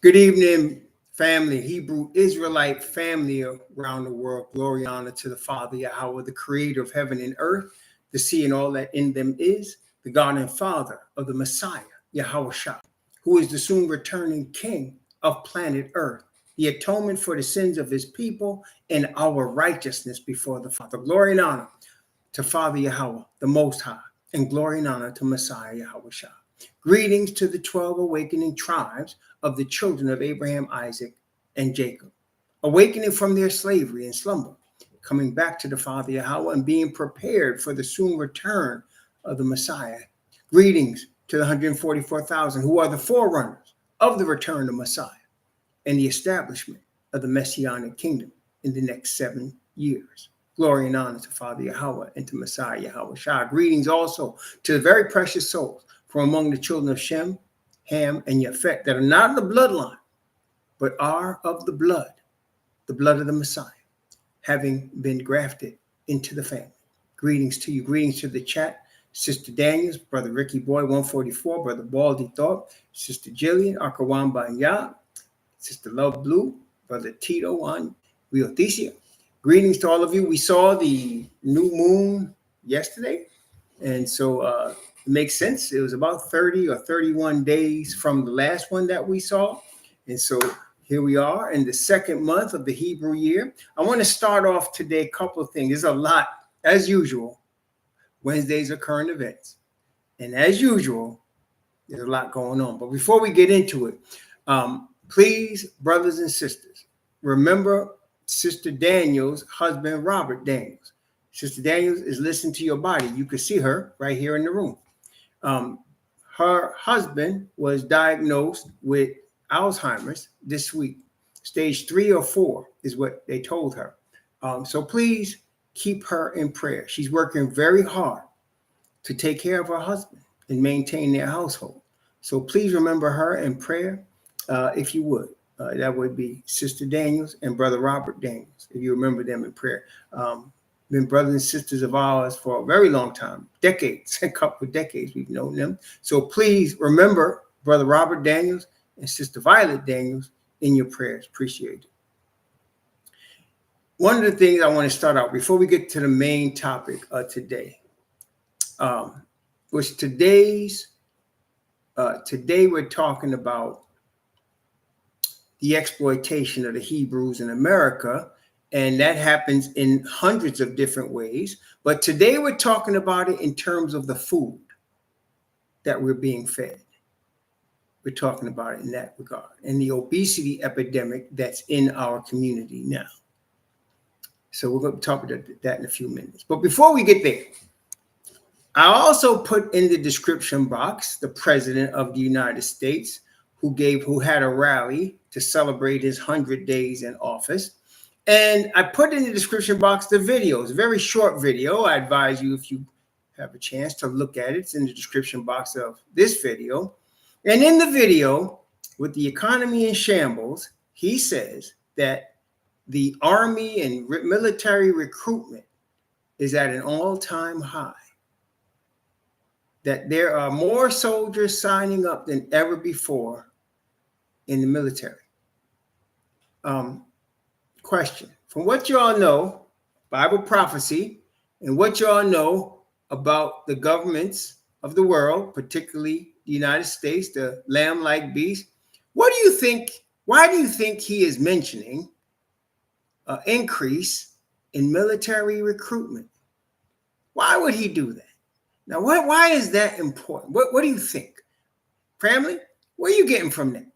Good evening, family, Hebrew Israelite family around the world. Glory and honor to the Father, Yahweh, the creator of heaven and earth, the sea and all that in them is, the God and Father of the Messiah, Yahweh Shah, who is the soon returning King of planet earth, the atonement for the sins of his people and our righteousness before the Father. Glory and honor to Father Yahweh, the Most High, and glory and honor to Messiah, Yahweh Shah. Greetings to the 12 awakening tribes of the children of Abraham, Isaac, and Jacob, awakening from their slavery and slumber, coming back to the Father Yahweh and being prepared for the soon return of the Messiah. Greetings to the 144,000 who are the forerunners of the return of Messiah and the establishment of the Messianic kingdom in the next 7 years. Glory and honor to Father Yahweh and to Messiah Yahweh Shah. Greetings also to the very precious souls from among the children of Shem, Ham, and Yafet that are not in the bloodline, but are of the blood of the Messiah, having been grafted into the family. Greetings to you. Greetings to the chat. Sister Daniels, Brother Ricky Boy, 144, Brother Baldy Thought, Sister Jillian, Akawamba and Yah, Sister Love Blue, Brother Tito on Rio Thesia. Greetings to all of you. We saw the new moon yesterday, and so it makes sense. It was about 30 or 31 days from the last one that we saw. And so here we are in the second month of the Hebrew year. I want to start off today a couple of things. There's a lot, as usual. Wednesdays are current events. And as usual, there's a lot going on. But before we get into it, please, brothers and sisters, remember Sister Daniels' husband, Robert Daniels. Sister Daniels is listening to your body. You can see her right here in the room. Her husband was diagnosed with Alzheimer's this week. Stage 3 or 4 is what they told her. So please keep her in prayer. She's working very hard to take care of her husband and maintain their household. So please remember her in prayer, if you would. That would be Sister Daniels and Brother Robert Daniels, if you remember them in prayer. Been brothers and sisters of ours for a very long time, decades, a couple of decades we've known them. So please remember Brother Robert Daniels and Sister Violet Daniels in your prayers. Appreciate it. One of the things I want to start out before we get to the main topic of today, was today we're talking about the exploitation of the Hebrews in America. And that happens in hundreds of different ways. But today we're talking about it in terms of the food that we're being fed. We're talking about it in that regard. And the obesity epidemic that's in our community now. So we're going to talk about that in a few minutes. But before we get there, I also put in the description box the President of the United States who had a rally to celebrate his 100 days in office. And I put in the description box the video. It's a very short video. I advise you, if you have a chance, to look at it. It's in the description box of this video. And in the video, with the economy in shambles, he says that the army and military recruitment is at an all-time high. That there are more soldiers signing up than ever before in the military. Question. From what you all know, Bible prophecy, and what you all know about the governments of the world, particularly the United States, the lamb-like beast, what do you think? Why do you think he is mentioning an increase in military recruitment? Why would he do that? Now, why is that important? What do you think? Family, where are you getting from that?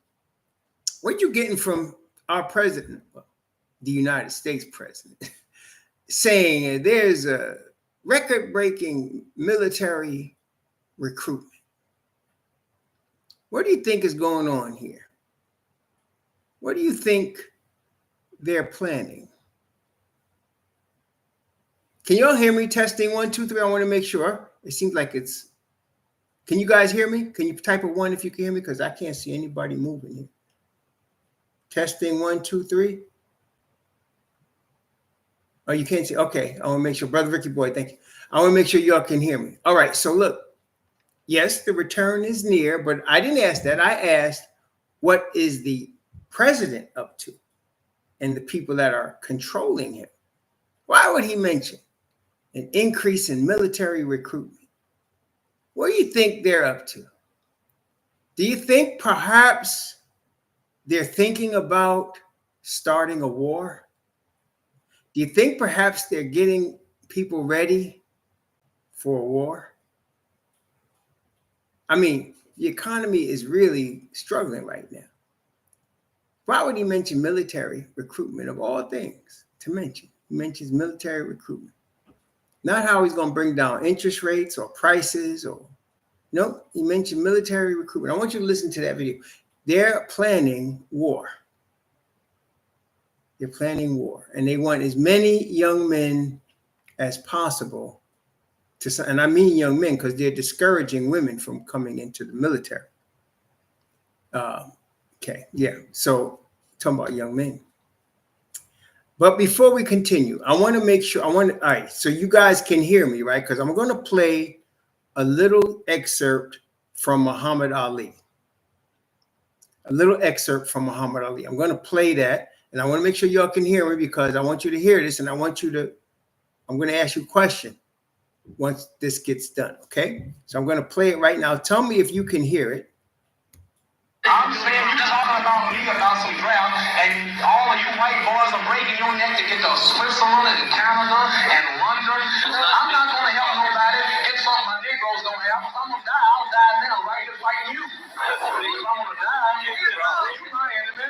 What are you getting from our president? The United States president, saying there's a record-breaking military recruitment. What do you think is going on here? What do you think they're planning? Can y'all hear me? Testing 1, 2, 3. I want to make sure. It seems like it's. Can you guys hear me? Can you type a 1 if you can hear me? Because I can't see anybody moving here. Testing 1, 2, 3. Oh, you can't see. Okay. I want to make sure. Brother Ricky Boy, thank you. I want to make sure y'all can hear me. All right. So look, yes, the return is near, but I didn't ask that. I asked, what is the president up to and the people that are controlling him? Why would he mention an increase in military recruitment? What do you think they're up to? Do you think perhaps they're thinking about starting a war? Do you think perhaps they're getting people ready for a war? I mean, the economy is really struggling right now. Why would he mention military recruitment of all things to mention? He mentions military recruitment. Not how he's going to bring down interest rates or prices or no, he mentioned military recruitment. I want you to listen to that video. They're planning war. They're planning war. And they want as many young men as possible to, and I mean young men because they're discouraging women from coming into the military. Okay, yeah. So talking about young men. But before we continue, I want to make sure, all right, so you guys can hear me, right? Because I'm going to play a little excerpt from Muhammad Ali. A little excerpt from Muhammad Ali. I'm going to play that, and I want to make sure y'all can hear me because I want you to hear this, and I'm going to ask you a question once this gets done, okay? So I'm going to play it right now. Tell me if you can hear it. I'm saying you're talking about me about some draft, and all of you white boys are breaking your neck to get to Switzerland and Canada and London. I'm not going to help nobody get something my Negroes don't have. If I'm going to die, I'll die now, right? Just like you. If I'm going to die, you my enemy.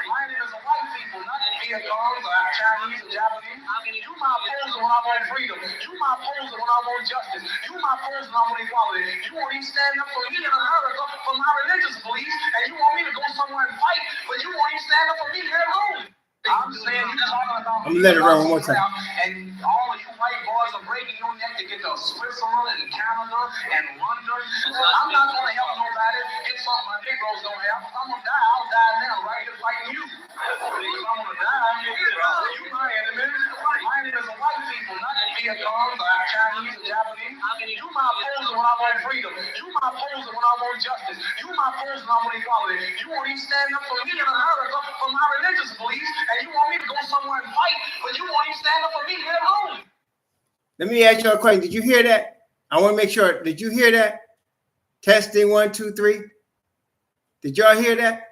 My enemy is the white people, not the Vietnams or Chinese or Japanese. You my opposer when I want freedom. You my opposer when I want justice. You my opposer when I want equality. You won't even stand up for me in America for my religious beliefs. And you want me to go somewhere and fight, but you won't even stand up for me here at home. I'm saying you're talking about I'm gonna let it run one more time. And all of you white boys are breaking your neck to get to Switzerland and Canada and London. I'm not going to help nobody get something my Negroes don't have. If I'm going to die, I'll die now, right? Just like you. If I'm going to die, you my enemy. My enemy is the white people, not the Vietnams or Chinese or Japanese. You my opposer when I want freedom. You my opposer when I want justice. You my opposer when I want equality. You won't even stand up for me in America for my religious beliefs. And you want me to go somewhere and fight, but you won't even stand up for me here at home. Let me ask you a question. Did you hear that? I want to make sure. Did you hear that? Testing 1, 2, 3. Did y'all hear that?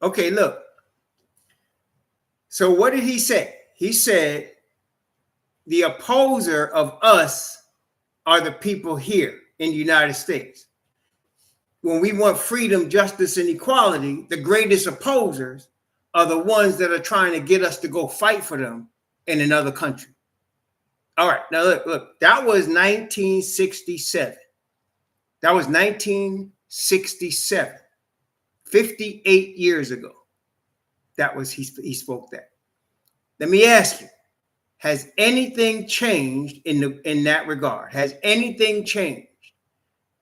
Okay, look. So what did he say? He said the opposer of us are the people here in the United States. When we want freedom, justice, and equality, the greatest opposers are the ones that are trying to get us to go fight for them in another country. All right, now look, that was 1967. That was 1967, 58 years ago. That was, he spoke that. Let me ask you, has anything changed in that regard? Has anything changed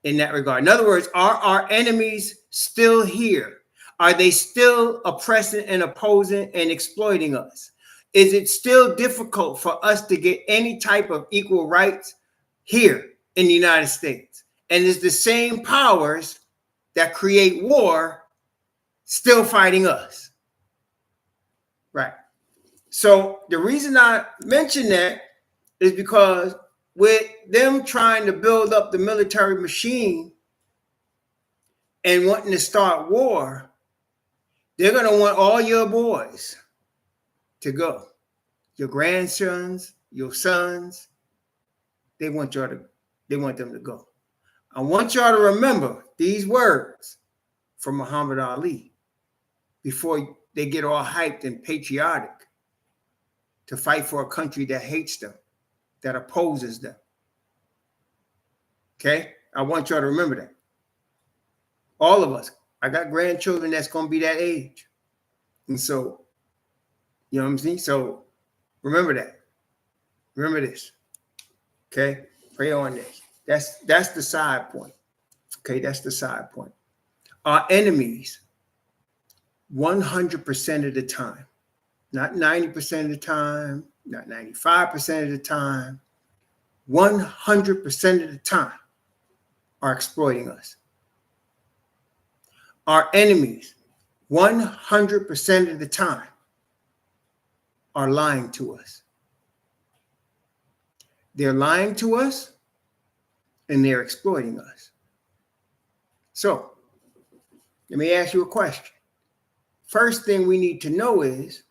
in that regard? In other words, are our enemies still here? Are they still oppressing and opposing and exploiting us? Is it still difficult for us to get any type of equal rights here in the United States? And is the same powers that create war still fighting us? Right. So the reason I mention that is because with them trying to build up the military machine and wanting to start war, they're going to want all your boys to go. Your grandsons, your sons, they want them to go. I want y'all to remember these words from Muhammad Ali before they get all hyped and patriotic to fight for a country that hates them, that opposes them. Okay? I want y'all to remember that. All of us. I got grandchildren that's going to be that age. And so, you know what I'm saying? So remember that. Remember this. Okay? Pray on this. That's the side point. Okay? That's the side point. Our enemies, 100% of the time, not 90% of the time, not 95% of the time, 100% of the time are exploiting us. Our enemies, 100% of the time, are lying to us. They're lying to us and they're exploiting us. So, let me ask you a question. First thing we need to know is,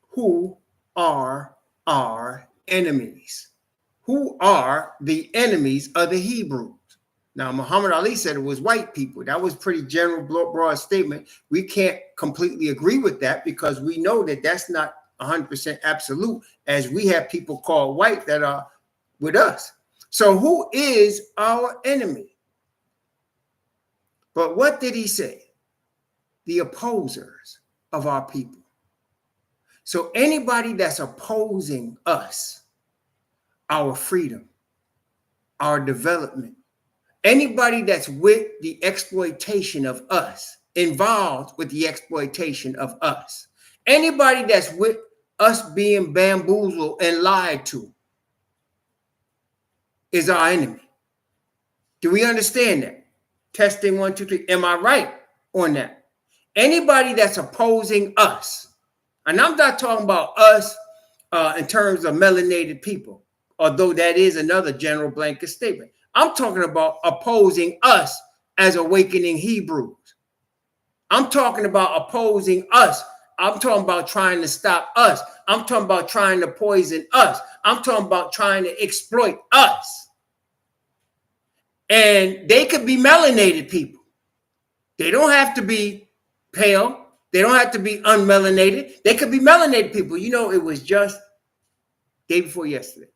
who are our enemies? Who are the enemies of the Hebrews? Now, Muhammad Ali said it was white people. That was pretty general, broad statement. We can't completely agree with that because we know that that's not 100% absolute, as we have people called white that are with us. So who is our enemy? But what did he say? The opposers of our people. So anybody that's opposing us, our freedom, our development, anybody that's with the exploitation of us, involved with the exploitation of us, anybody that's with us being bamboozled and lied to is our enemy. Do we understand that? Testing 1, 2, 3. Am I right on that? Anybody that's opposing us, and I'm not talking about us in terms of melanated people, although that is another general blanket statement. I'm talking about opposing us as awakening Hebrews. I'm talking about opposing us. I'm talking about trying to stop us. I'm talking about trying to poison us. I'm talking about trying to exploit us. And they could be melanated people. They don't have to be pale. They don't have to be unmelanated. They could be melanated people. You know, it was just day before yesterday.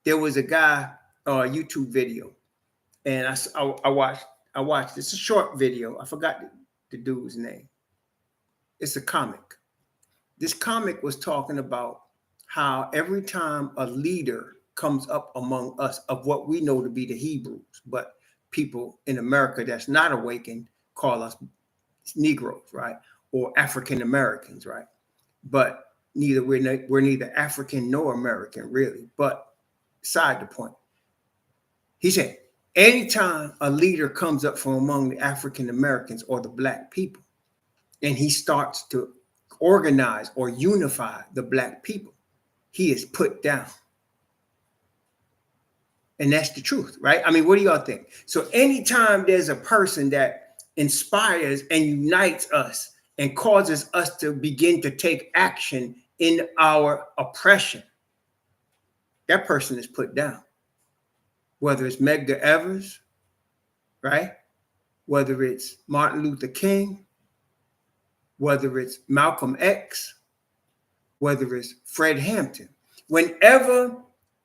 There was a guy, YouTube video, and I watched. It's a short video. I forgot the dude's name. It's a comic. This comic was talking about how every time a leader comes up among us of what we know to be the Hebrews, but people in America that's not awakened call us Negroes, right? Or African Americans, right? But we're neither African nor American, really. But beside the point, he said, anytime a leader comes up from among the African Americans or the black people, and he starts to organize or unify the black people, he is put down. And that's the truth, right? I mean, what do y'all think? So anytime there's a person that inspires and unites us and causes us to begin to take action in our oppression, that person is put down. Whether it's Medgar Evers, right? Whether it's Martin Luther King, whether it's Malcolm X, whether it's Fred Hampton, whenever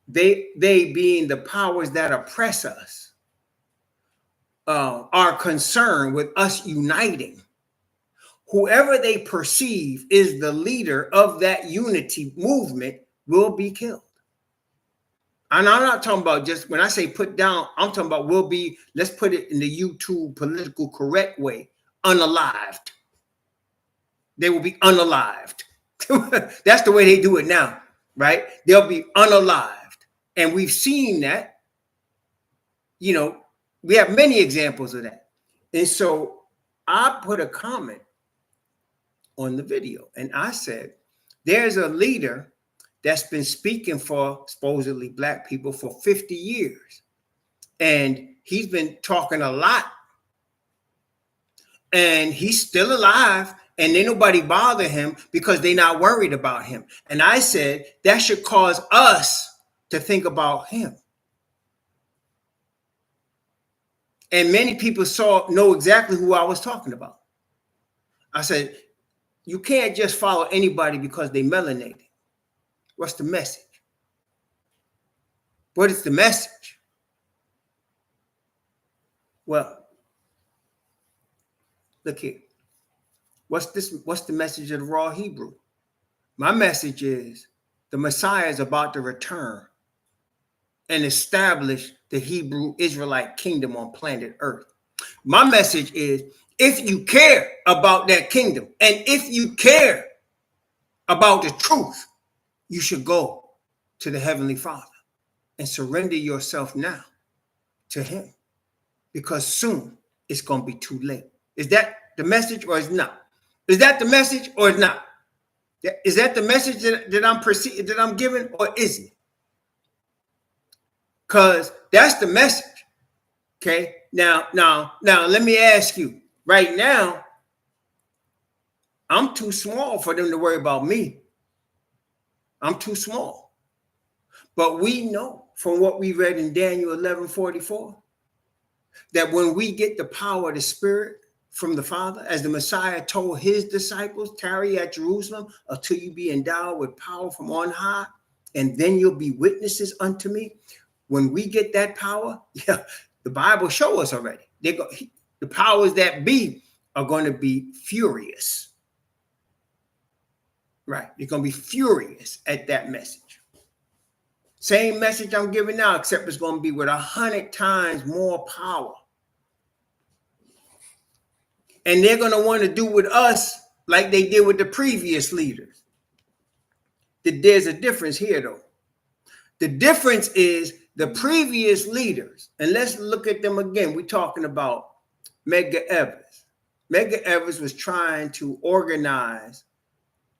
they being the powers that oppress us, are concerned with us uniting, whoever they perceive is the leader of that unity movement will be killed. And I'm not talking about just when I say put down, I'm talking about will be, let's put it in the YouTube political correct way, unalived. They will be unalived. That's the way they do it now, right? They'll be unalived. And we've seen that, you know, we have many examples of that. And so I put a comment on the video and I said, there's a leader that's been speaking for supposedly black people for 50 years. And he's been talking a lot. And he's still alive. And ain't nobody bother him because they're not worried about him. And I said, that should cause us to think about him. And many people know exactly who I was talking about. I said, you can't just follow anybody because they melanated. What's the message? What is the message? Well, look here. What's the message of the raw Hebrew? My message is the Messiah is about to return and establish the Hebrew Israelite kingdom on planet Earth. My message is, if you care about that kingdom and if you care about the truth, you should go to the Heavenly Father and surrender yourself now to him, because soon it's going to be too late. Is that the message or is not? Is that the message or is not? Is that the message that I'm giving or isn't? Because that's the message. Okay. Now, let me ask you right now, I'm too small for them to worry about me. I'm too small. But we know from what we read in Daniel 11:44 that when we get the power of the Spirit from the Father, as the Messiah told his disciples, tarry at Jerusalem until you be endowed with power from on high, and then you'll be witnesses unto me. When we get that power, the Bible shows us already. The powers that be are going to be furious. Right. They're going to be furious at that message. Same message I'm giving now, except it's going to be with 100 times more power. And they're going to want to do with us like they did with the previous leaders. There's a difference here, though. The difference is the previous leaders, and let's look at them again. We're talking about Medgar Evers. Medgar Evers was trying to organize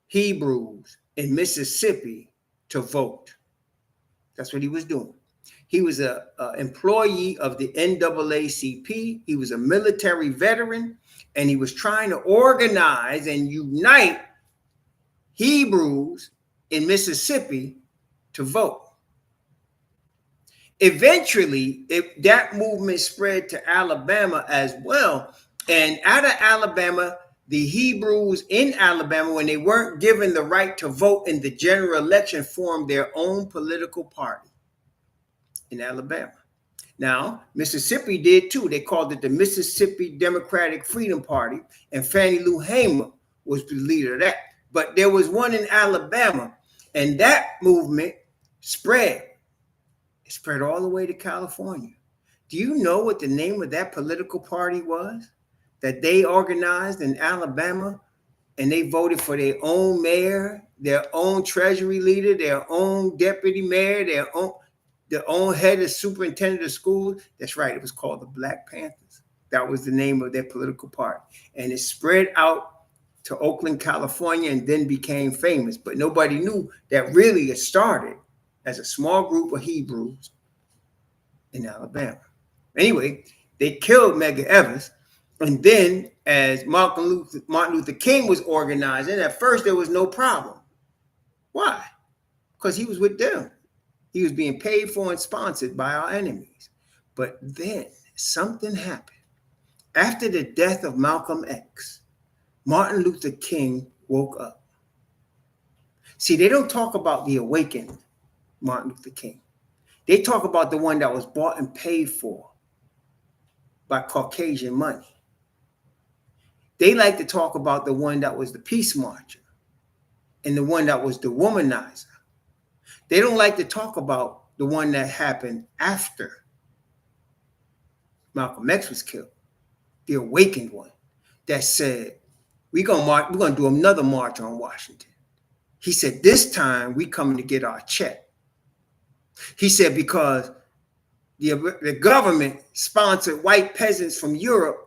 Hebrews in Mississippi to vote. That's what he was doing. He was an employee of the NAACP. He was a military veteran, and he was trying to organize and unite Hebrews in Mississippi to vote. Eventually, that movement spread to Alabama as well. And out of Alabama, the Hebrews in Alabama, when they weren't given the right to vote in the general election, formed their own political party in Alabama. Now, Mississippi did too. They called it the Mississippi Democratic Freedom Party, and Fannie Lou Hamer was the leader of that. But there was one in Alabama, and that movement spread. It spread all the way to California. Do you know what the name of that political party was that they organized in Alabama? And they voted for their own mayor, their own treasury leader, their own deputy mayor, their own head of superintendent of schools. That's right. It was called the Black Panthers. That was the name of their political party. And it spread out to Oakland, California, and then became famous. But nobody knew that really it started as a small group of Hebrews in Alabama. Anyway, they killed Medgar Evers. And then as Martin Luther King was organizing, at first there was no problem. Why? Because he was with them. He was being paid for and sponsored by our enemies. But then something happened. After the death of Malcolm X, Martin Luther King woke up. See, they don't talk about the awakened Martin Luther King. They talk about the one that was bought and paid for by Caucasian money. They like to talk about the one that was the peace marcher and the one that was the womanizer. They don't like to talk about the one that happened after Malcolm X was killed, the awakened one that said, we're gonna do another march on Washington. He said, this time we coming to get our check. He said, because the government sponsored white peasants from Europe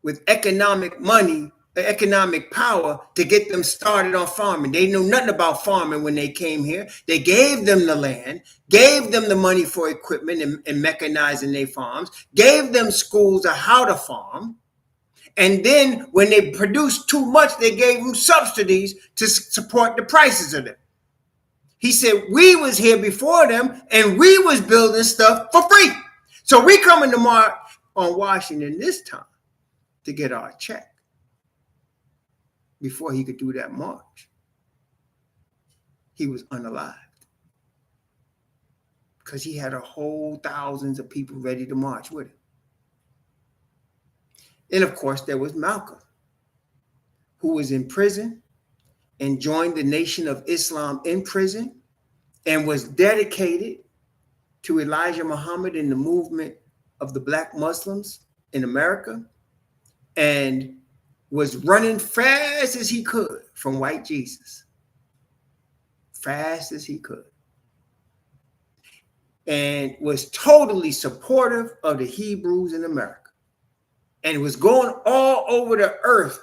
with economic money, economic power to get them started on farming. They knew nothing about farming when they came here. They gave them the land, gave them the money for equipment and mechanizing their farms, gave them schools of how to farm. And then when they produced too much, they gave them subsidies to support the prices of them. He said, we was here before them and we was building stuff for free. So we coming to march on Washington this time to get our check before he could do that march. He was unalived because he had a whole thousands of people ready to march with him. And of course, there was Malcolm, who was in prison and joined the Nation of Islam in prison and was dedicated to Elijah Muhammad in the movement of the Black Muslims in America, and was running fast as he could from white Jesus. Fast as he could. And was totally supportive of the Hebrews in America. and it was going all over the earth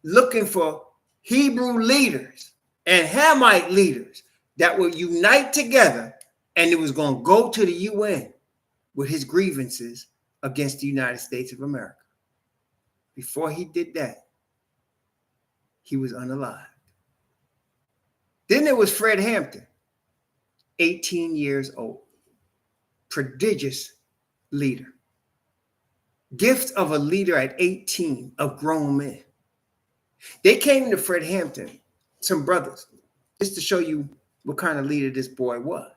looking for Hebrew leaders and Hamite leaders that would unite together, and it was going to go to the UN with his grievances against the United States of America. Before he did that, he was unalived. Then there was Fred Hampton, 18 years old, prodigious leader. Gift of a leader at 18 of grown men. They came to Fred Hampton, some brothers, just to show you what kind of leader this boy was.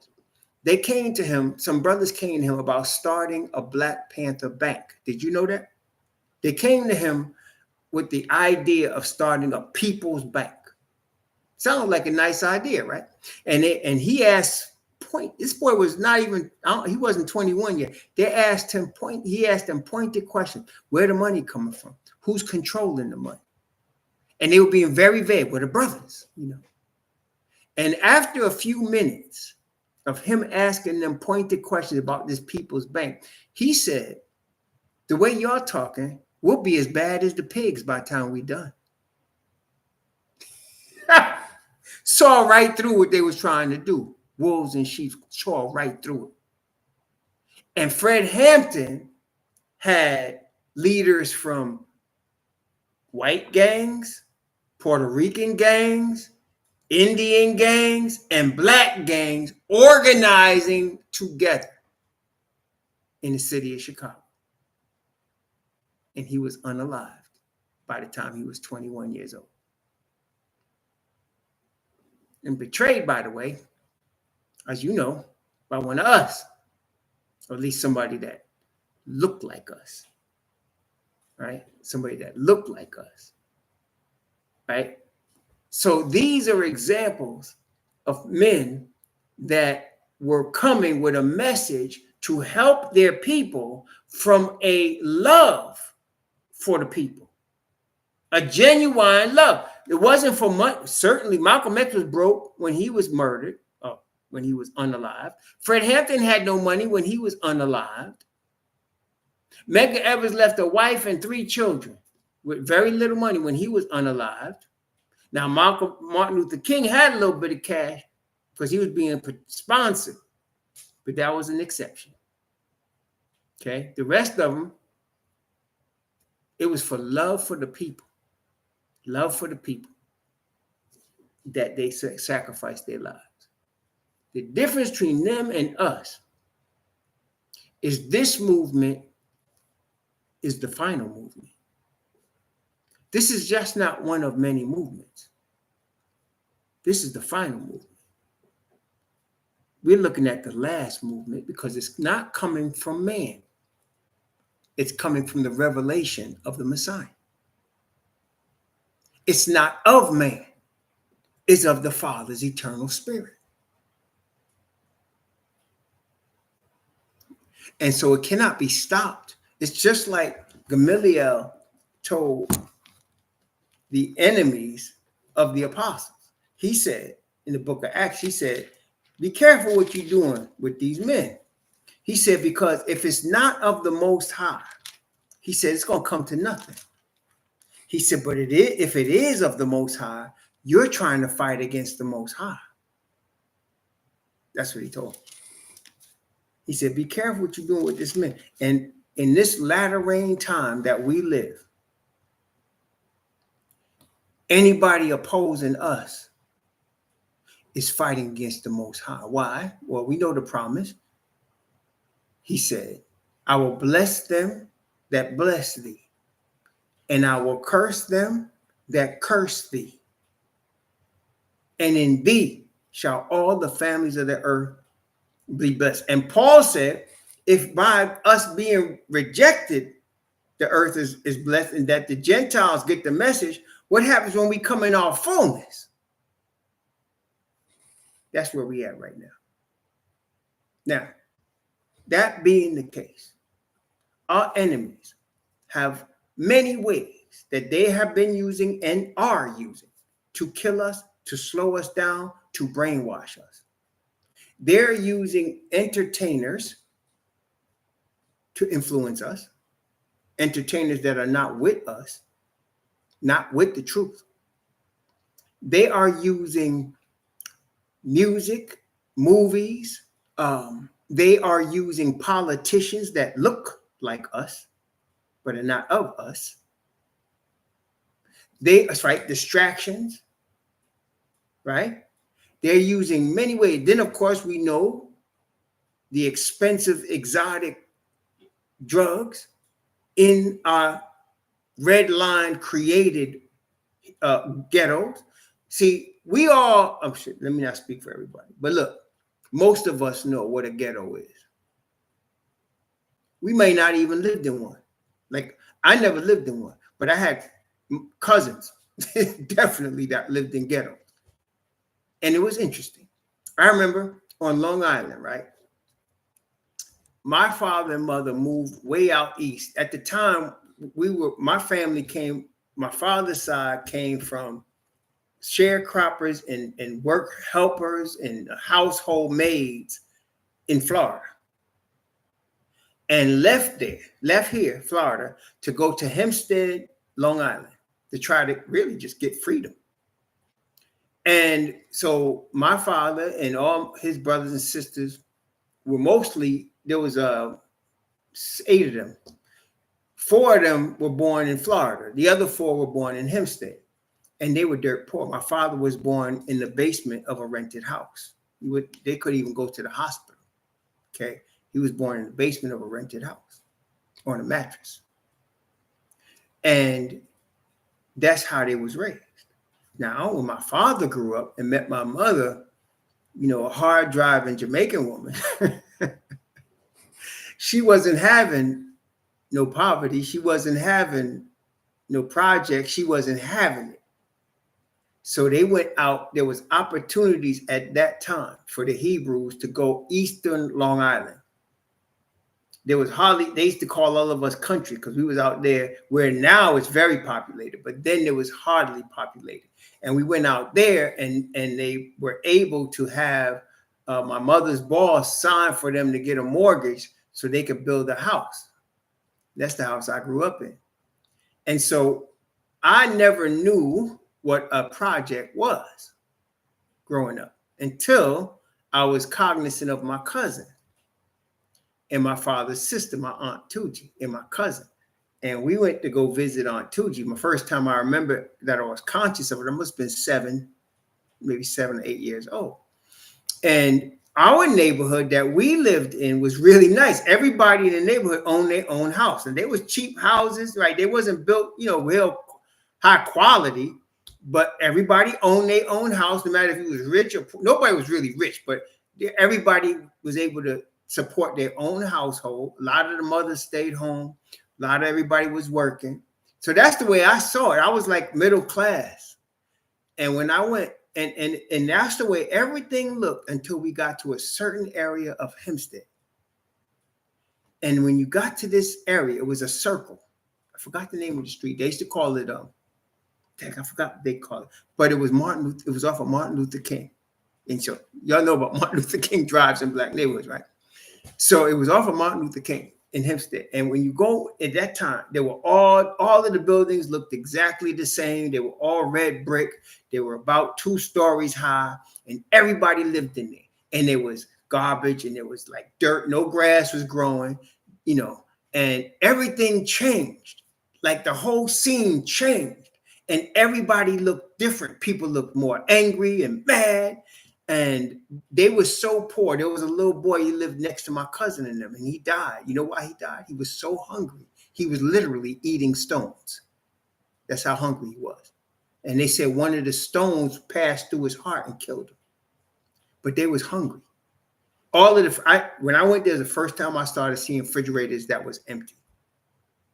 They came to him, some brothers came to him about starting a Black Panther bank. Did you know that? They came to him with the idea of starting a people's bank. Sounds like a nice idea, right? And he asked, this boy was not even, he wasn't 21 yet. He asked them pointed questions. Where the money coming from? Who's controlling the money? And they were being very vague. Were the brothers, you know. And after a few minutes of him asking them pointed questions about this people's bank, he said, the way y'all talking, we'll be as bad as the pigs by the time we're done. Saw right through what they was trying to do. Wolves and sheep saw right through it. And Fred Hampton had leaders from white gangs, Puerto Rican gangs, Indian gangs, and Black gangs organizing together in the city of Chicago. And he was unalived by the time he was 21 years old. And betrayed, by the way, as you know, by one of us, or at least somebody that looked like us, right? Somebody that looked like us, right? So these are examples of men that were coming with a message to help their people from a love for the people, a genuine love. It wasn't for money. Certainly, Malcolm X was broke when he was murdered, when he was unalived. Fred Hampton had no money when he was unalived. Medgar Evers left a wife and 3 children with very little money when he was unalived. Now, Martin Luther King had a little bit of cash because he was being sponsored, but that was an exception. Okay, the rest of them, it was for love for the people. Love for the people that they sacrificed their lives. The difference between them and us is this movement is the final movement. This is just not one of many movements. This is the final movement. We're looking at the last movement because it's not coming from man. It's coming from the revelation of the Messiah. It's not of man. It's of the Father's eternal spirit. And so it cannot be stopped. It's just like Gamaliel told the enemies of the apostles. He said in the book of Acts, he said, be careful what you're doing with these men. He said, because if it's not of the Most High, he said, it's going to come to nothing. He said, but if it is of the Most High, you're trying to fight against the Most High. That's what he told him. He said, be careful what you're doing with this man. And in this latter rain time that we live, anybody opposing us is fighting against the Most High. Why? Well, we know the promise. He said, I will bless them that bless thee, and I will curse them that curse thee. And in thee shall all the families of the earth be blessed. And Paul said, if by us being rejected, the earth is blessed, and that the Gentiles get the message, what happens when we come in our fullness? That's where we at right now. Now, that being the case, our enemies have many ways that they have been using and are using to kill us, to slow us down, to brainwash us. They're using entertainers to influence us. entertainers that are not with us, not with the truth. They are using music, movies. They are using politicians that look like us, but are not of us. That's right, distractions, right? They're using many ways. Then, of course, we know the expensive, exotic drugs in our red line created ghettos. See, we all, oh shit, let me not speak for everybody, but look, most of us know what a ghetto is. We may not even lived in one. Like, I never lived in one, but I had cousins definitely that lived in ghettos. And it was interesting. I remember on Long Island, right? My father and mother moved way out east. At the time, my family came, my father's side came from sharecroppers and work helpers and household maids in Florida. And left here, Florida, to go to Hempstead, Long Island, to try to really just get freedom. And so my father and all his brothers and sisters were mostly, there was 8 of them. 4 of them were born in Florida. The other 4 were born in Hempstead. And they were dirt poor. My father was born in the basement of a rented house. They couldn't even go to the hospital. Okay. He was born in the basement of a rented house on a mattress. And that's how they was raised. Now, when my father grew up and met my mother, you know, a hard driving Jamaican woman, she wasn't having no poverty. She wasn't having no project. She wasn't having it. So they went out. There was opportunities at that time for the Hebrews to go eastern Long Island. There was hardly, they used to call all of us country because we was out there where now it's very populated, but then there was hardly populated. And we went out there and they were able to have my mother's boss sign for them to get a mortgage so they could build a house. That's the house I grew up in. And so I never knew what a project was growing up until I was cognizant of my cousin and my father's sister, my Aunt Tuji, and my cousin. And we went to go visit Aunt Tuji. My first time I remember that I was conscious of it, I must have been 7, maybe 7 or 8 years old. And our neighborhood that we lived in was really nice. Everybody in the neighborhood owned their own house. And they was cheap houses, right? They wasn't built, you know, real high quality, but everybody owned their own house, no matter if he was rich or poor. Nobody was really rich, but everybody was able to support their own household. A lot of the mothers stayed home. A lot of everybody was working. So that's the way I saw it. I was like middle class. And when I went, and that's the way everything looked until we got to a certain area of Hempstead. And when you got to this area, it was a circle. I forgot the name of the street. They used to call it, I forgot what they call it, but it was it was off of Martin Luther King. And so y'all know about Martin Luther King drives in black neighborhoods, right? So it was off of Martin Luther King in Hempstead. And when you go at that time, they were all of the buildings looked exactly the same. They were all red brick. They were about 2 stories high, and everybody lived in there. And there was garbage, and there was like dirt. No grass was growing, you know, and everything changed. Like the whole scene changed, and everybody looked different. People looked more angry and mad. And they were so poor. There was a little boy, he lived next to my cousin and them, and he died. You know why he died? He was so hungry. He was literally eating stones. That's how hungry he was. And they said one of the stones passed through his heart and killed him. But they was hungry. When I went there the first time, I started seeing refrigerators that was empty.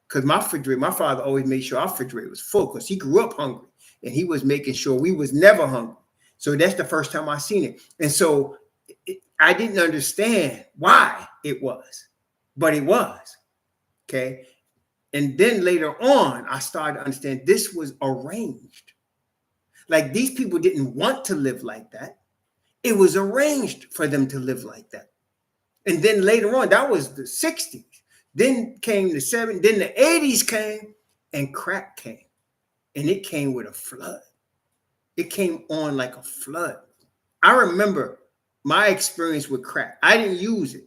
Because my father always made sure our refrigerator was full because he grew up hungry. And he was making sure we was never hungry. So that's the first time I seen it. And so I didn't understand why it was, but it was, okay? And then later on, I started to understand this was arranged. Like these people didn't want to live like that. It was arranged for them to live like that. And then later on, that was the 60s. Then came the 70s, then the 80s came, and crack came. And it came with a flood. It came on like a flood. I remember my experience with crack. I didn't use it.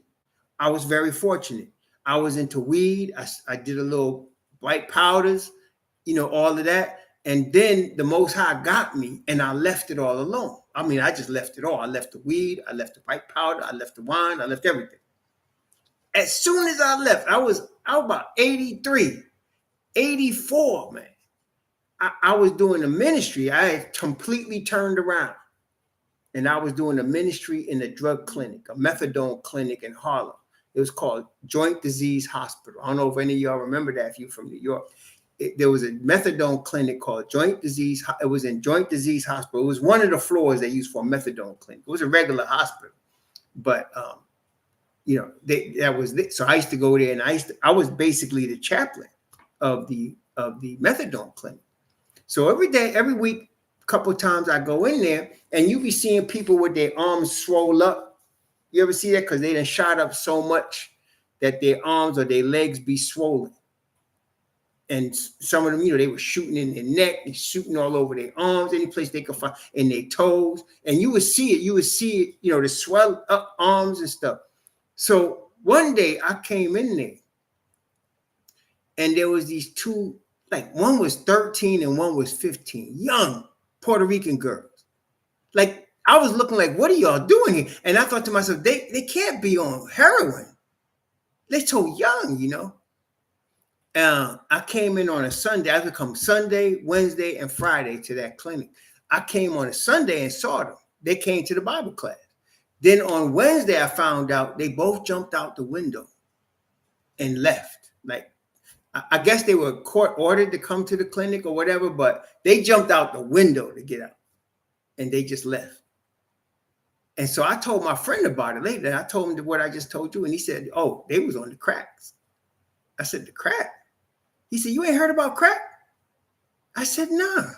I was very fortunate. I was into weed. I did a little white powders, all of that. And then the Most High got me, and I left it all alone. I mean, I just left it all. I left the weed. I left the white powder. I left the wine. I left everything. As soon as I left, I was about 83, 84, man. I was doing the ministry. I had completely turned around. And I was doing a ministry in a drug clinic, a methadone clinic in Harlem. It was called Joint Disease Hospital. I don't know if any of y'all remember that if you're from New York. There was a methadone clinic called Joint Disease. It was in Joint Disease Hospital. It was one of the floors they used for a methadone clinic. It was a regular hospital. But, that was it. So I used to go there, and I was basically the chaplain of the methadone clinic. So every day, every week, a couple of times I go in there, and you be seeing people with their arms swole up. You ever see that? Because they done shot up so much that their arms or their legs be swollen. And some of them, they were shooting in their neck, and shooting all over their arms, any place they could find, in their toes. And you would see it, the swell up arms and stuff. So one day I came in there, and there was these two, like one was 13 and one was 15, young Puerto Rican girls. Like, I was looking like, what are y'all doing here? And I thought to myself, they can't be on heroin. They're so young, I came in on a Sunday. I could come Sunday, Wednesday, and Friday to that clinic. I came on a Sunday and saw them. They came to the Bible class. Then on Wednesday, I found out they both jumped out the window and left. Like, I guess they were court ordered to come to the clinic or whatever, but they jumped out the window to get out, and they just left. And so I told my friend about it later. I told him what I just told you, and he said, "Oh, they was on the cracks." I said, "The crack?" He said, "You ain't heard about crack?" I said, "Nah."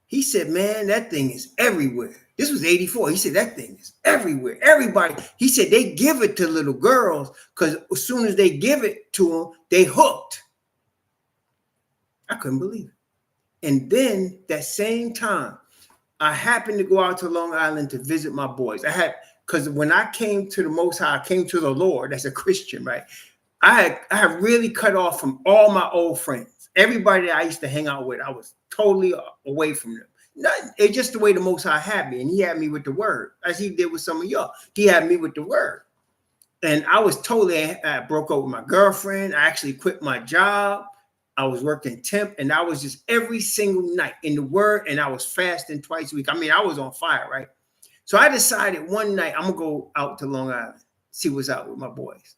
He said, "Man, that thing is everywhere." This was 84. He said, "That thing is everywhere. Everybody." He said, "They give it to little girls because as soon as they give it to them, they hooked." I couldn't believe it. And then that same time, I happened to go out to Long Island to visit my boys. Because when I came to the Most High, I came to the Lord as a Christian, right? I had really cut off from all my old friends. Everybody that I used to hang out with, I was totally away from them. It's just the way the Most High had me, and he had me with the word, as he did with some of y'all. He had me with the word. And I was I broke up with my girlfriend. I actually quit my job. I was working temp, and I was just every single night in the word, and I was fasting twice a week. I mean, I was on fire, right? So I decided one night I'm going to go out to Long Island, see what's out with my boys.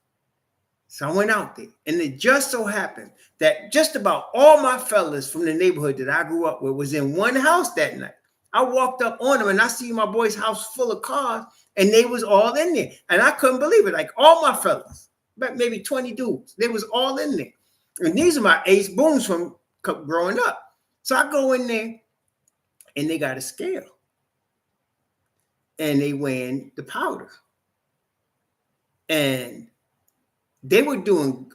So I went out there, and it just so happened that just about all my fellas from the neighborhood that I grew up with was in one house that night. I walked up on them, and I see my boys' house full of cars, and they was all in there. And I couldn't believe it. Like, all my fellas, about maybe 20 dudes, they was all in there. And these are my ace booms from growing up. So I go in there, and they got a scale. And they weighing the powder. And they were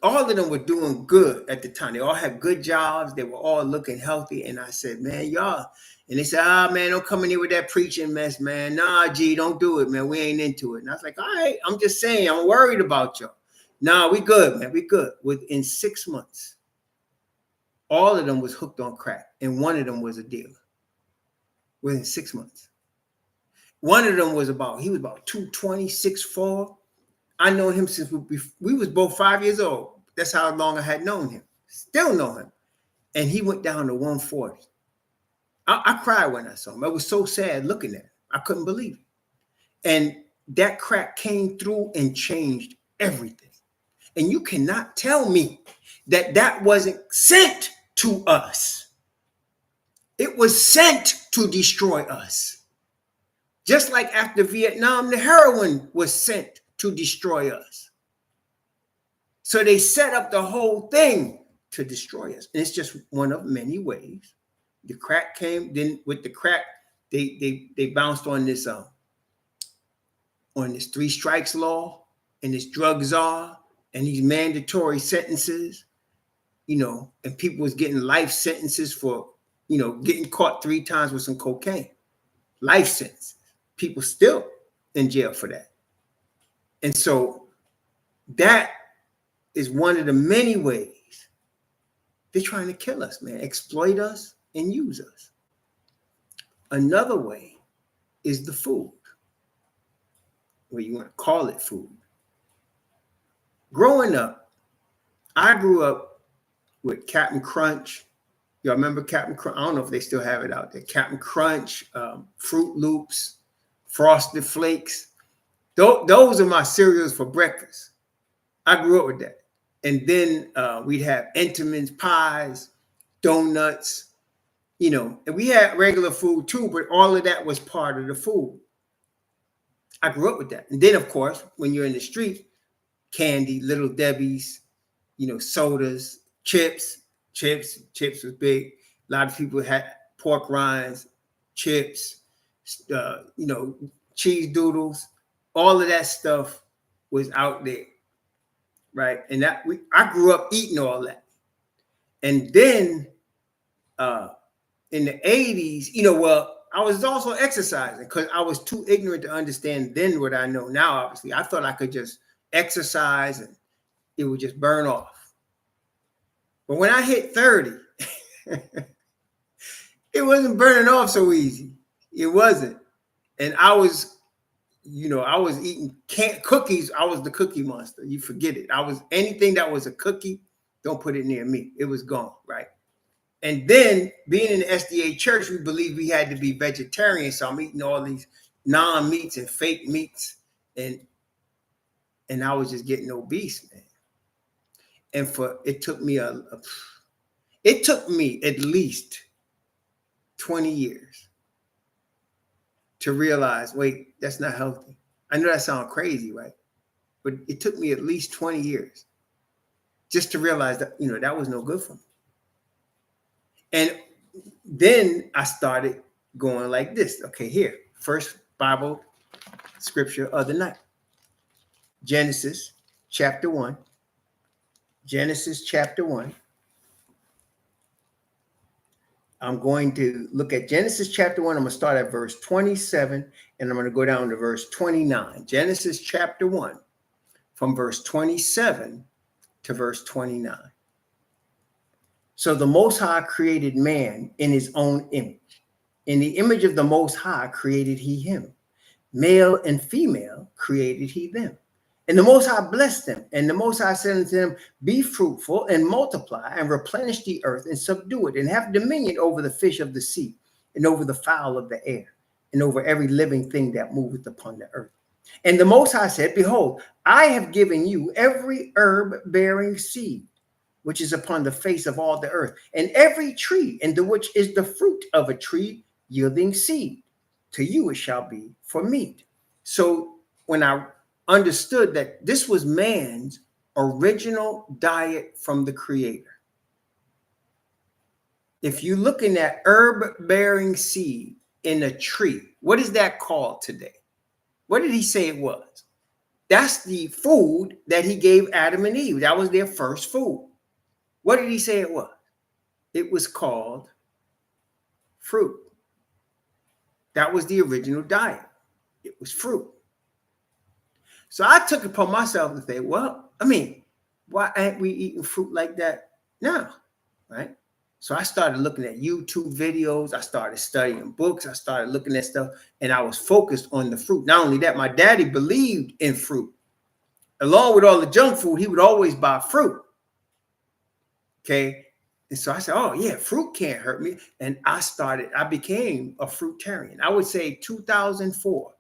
all of them were doing good at the time. They all had good jobs. They were all looking healthy. And I said, "Man, y'all." And they said, "Man, don't come in here with that preaching mess, man. Nah, G, don't do it, man. We ain't into it." And I was like, "All right, I'm just saying, I'm worried about y'all." "Nah, we good, man. We good." Within 6 months, all of them was hooked on crack. And one of them was a dealer. Within 6 months. One of them was about 220, 6'4". I known him since we was both 5 years old. That's how long I had known him. Still know him. And he went down to 140. I cried when I saw him. I was so sad looking at him. I couldn't believe it. And that crack came through and changed everything. And you cannot tell me that wasn't sent to us. It was sent to destroy us. Just like after Vietnam, the heroin was sent to destroy us. So they set up the whole thing to destroy us. And it's just one of many ways. The crack came, then with the crack, they bounced on this 3 strikes law and this drug czar and these mandatory sentences, and people was getting life sentences for, getting caught 3 times with some cocaine. Life sentence. People still in jail for that. And so that is one of the many ways they're trying to kill us, man, exploit us and use us. Another way is the food. Well, you want to call it food. Growing up, I grew up with Captain Crunch. Y'all remember Captain Crunch? I don't know if they still have it out there. Captain Crunch, Fruit Loops, Frosted Flakes. Those are my cereals for breakfast. I grew up with that. And then we'd have Entenmann's pies, donuts, and we had regular food too, but all of that was part of the food. I grew up with that. And then, of course, when you're in the street, candy, Little Debbie's, sodas, chips. Chips was big. A lot of people had pork rinds, chips, cheese doodles. All of that stuff was out there, right? And I grew up eating all that. And then in the 80s, I was also exercising because I was too ignorant to understand then what I know now, obviously. I thought I could just exercise and it would just burn off. But when I hit 30, it wasn't burning off so easy. It wasn't. And I was eating cookies. I was the cookie monster. You forget it. Anything that was a cookie, don't put it near me. It was gone, right? And then being in the SDA church, we believed we had to be vegetarian. So I'm eating all these non-meats and fake meats. And I was just getting obese, man. And it took me at least 20 years to realize, wait, that's not healthy. I know that sounds crazy, right? But it took me at least 20 years just to realize that, that was no good for me. And then I started going like this. Okay, here, first Bible scripture of the night. Genesis chapter 1. Genesis chapter 1. I'm going to look at Genesis chapter 1. I'm going to start at verse 27, and I'm going to go down to verse 29. Genesis chapter 1, from verse 27 to verse 29. So the Most High created man in his own image. In the image of the Most High created he him. Male and female created he them. And the Most High blessed them. And the Most High said unto them, be fruitful and multiply and replenish the earth and subdue it and have dominion over the fish of the sea and over the fowl of the air and over every living thing that moveth upon the earth. And the Most High said, behold, I have given you every herb bearing seed, which is upon the face of all the earth, and every tree in the which is the fruit of a tree yielding seed. To you it shall be for meat. So when I understood that this was man's original diet from the Creator, if you're looking at herb-bearing seed in a tree, what is that called today? What did he say it was? That's the food that he gave Adam and Eve. That was their first food. What did he say it was? It was called fruit. That was the original diet. It was fruit. So I took it upon myself to say, well, why aren't we eating fruit like that now? Right? So I started looking at YouTube videos. I started studying books. I started looking at stuff, and I was focused on the fruit. Not only that, my daddy believed in fruit. Along with all the junk food, he would always buy fruit. Okay. And so I said, oh yeah, fruit can't hurt me. And I became a fruitarian. I would say 2004,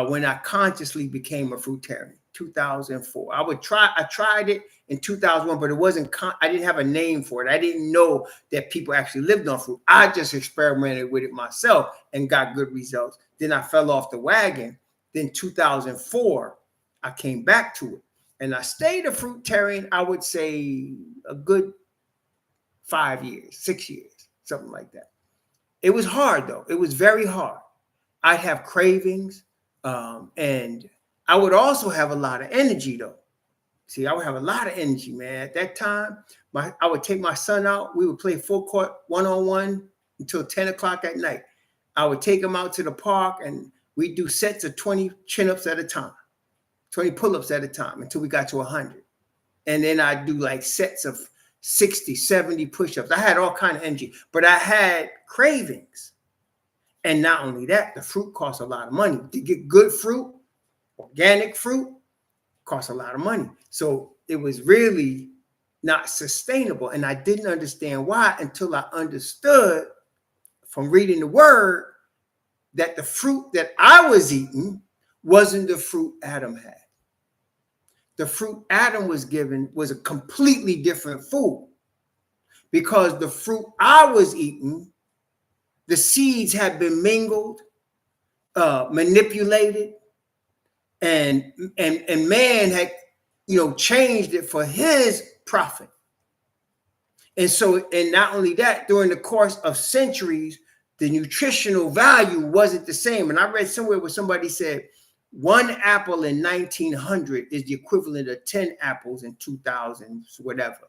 when I consciously became a fruitarian, 2004. I tried it in 2001, but it wasn't, I didn't have a name for it. I didn't know that people actually lived on fruit. I just experimented with it myself and got good results. Then I fell off the wagon. Then 2004, I came back to it. And I stayed a fruitarian, I would say a good 5 years, 6 years, something like that. It was hard, though. It was very hard. I'd have cravings, and I would also have a lot of energy, though. See, I would have a lot of energy, man. At that time, I would take my son out. We would play full court one-on-one until 10 o'clock at night. I would take him out to the park, and we'd do sets of 20 chin-ups at a time, 20 pull-ups at a time until we got to 100. And then I'd do like sets of 60, 70 push-ups. I had all kind of energy, but I had cravings. And not only that, the fruit costs a lot of money. To get good fruit, organic fruit, costs a lot of money. So it was really not sustainable. And I didn't understand why until I understood from reading the word that the fruit that I was eating wasn't the fruit Adam had. The fruit Adam was given was a completely different food, because the fruit I was eating, the seeds had been mingled, manipulated, and man had, changed it for his profit. And so, and not only that, during the course of centuries, the nutritional value wasn't the same. And I read somewhere where somebody said 1 apple in 1900 is the equivalent of 10 apples in 2000, whatever.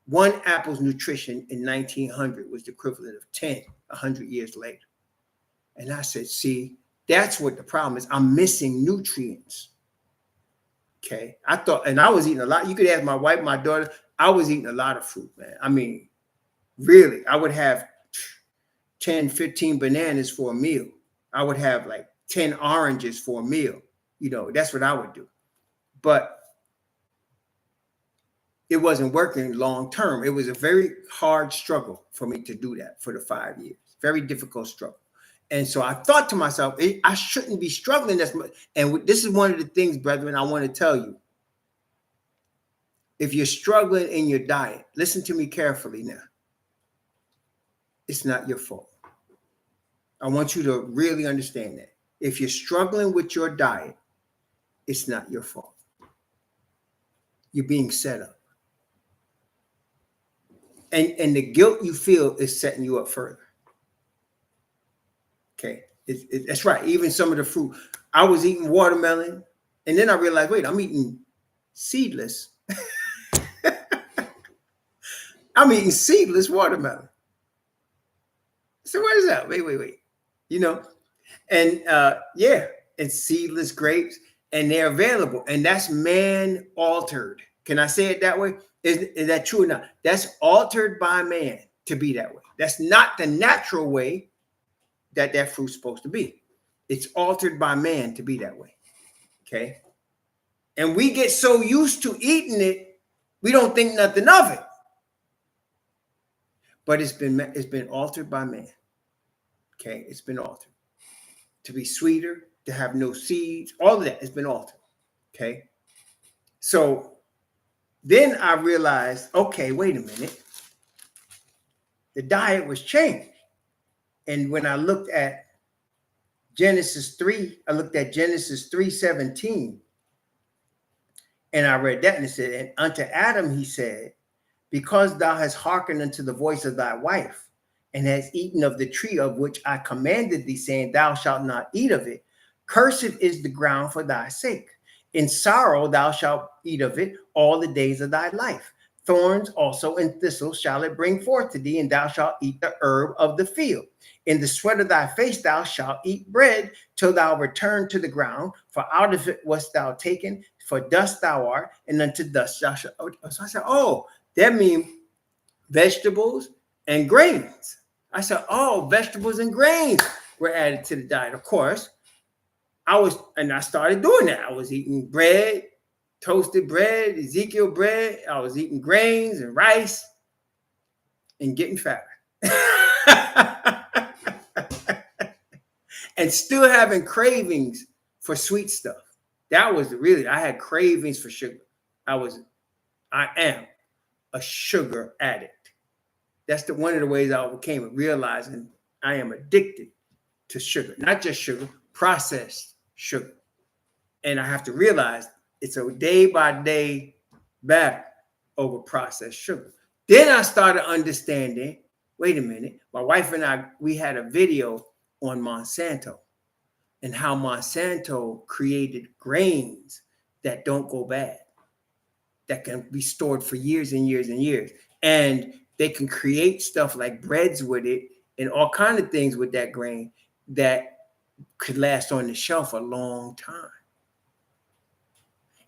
1 apple's nutrition in 1900 was the equivalent of 10, 100 years later. And I said, see, that's what the problem is. I'm missing nutrients. Okay. I thought, and I was eating a lot. You could ask my wife, my daughter, I was eating a lot of fruit, man. I mean, really, I would have 10, 15 bananas for a meal. I would have like 10 oranges for a meal. That's what I would do. But it wasn't working long term. It was a very hard struggle for me to do that for the 5 years. Very difficult struggle. And so I thought to myself, I shouldn't be struggling as much. And this is one of the things, brethren, I want to tell you. If you're struggling in your diet, listen to me carefully now. It's not your fault. I want you to really understand that. If you're struggling with your diet, it's not your fault. You're being set up. And the guilt you feel is setting you up further. Okay, that's right. Even some of the fruit. I was eating watermelon, and then I realized, wait, I'm eating seedless. I'm eating seedless watermelon. So what is that? Wait. And seedless grapes, and they're available, and that's man altered. Can I say it that way? Is that true or not? That's altered by man to be that way. That's not the natural way that fruit's supposed to be. It's altered by man to be that way. Okay. And we get so used to eating it, we don't think nothing of it. But it's been altered by man. Okay. It's been altered to be sweeter, to have no seeds, all of that has been altered. Okay. So then I realized, okay, wait a minute. The diet was changed. And when I looked at Genesis 3, I looked at Genesis 3:17. And I read that, and it said, and unto Adam he said, because thou hast hearkened unto the voice of thy wife, and hast eaten of the tree of which I commanded thee, saying, thou shalt not eat of it, cursed is the ground for thy sake. In sorrow thou shalt eat of it all the days of thy life. Thorns also and thistles shall it bring forth to thee, and thou shalt eat the herb of the field. In the sweat of thy face thou shalt eat bread till thou return to the ground, for out of it wast thou taken, for dust thou art, and unto dust thou shalt. So I said, oh, that means vegetables and grains. I said, oh, vegetables and grains were added to the diet. Of course, I started doing that. I was eating bread, toasted bread, Ezekiel bread. I was eating grains and rice and getting fatter. And still having cravings for sweet stuff. That was really, I had cravings for sugar. I am a sugar addict. That's one of the ways I overcame it, realizing I am addicted to sugar. Not just sugar, processed sugar. And I have to realize it's a day-by-day battle over processed sugar. Then I started understanding, wait a minute, my wife and I, we had a video on Monsanto and how Monsanto created grains that don't go bad. that can be stored for years and years and years. And they can create stuff like breads with it and all kind of things with that grain that could last on the shelf a long time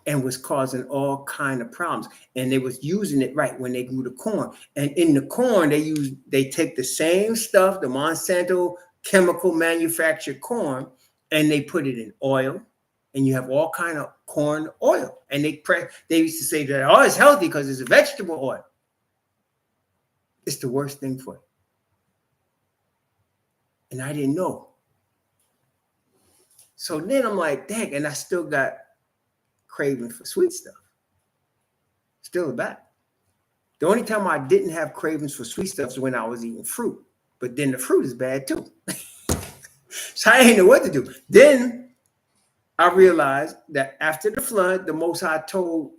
and was causing all kind of problems. And they was using it right when they grew the corn. And in the corn, they take the same stuff, the Monsanto chemical manufactured corn, and they put it in oil. And you have all kind of corn oil. And they used to say that, oh, it's healthy because it's a vegetable oil. It's the worst thing for it. And I didn't know. So then I'm like, dang, and I still got craving for sweet stuff. Still back. The only time I didn't have cravings for sweet stuff is when I was eating fruit. But then the fruit is bad too. So I didn't know what to do. Then I realized that after the flood, the Most High told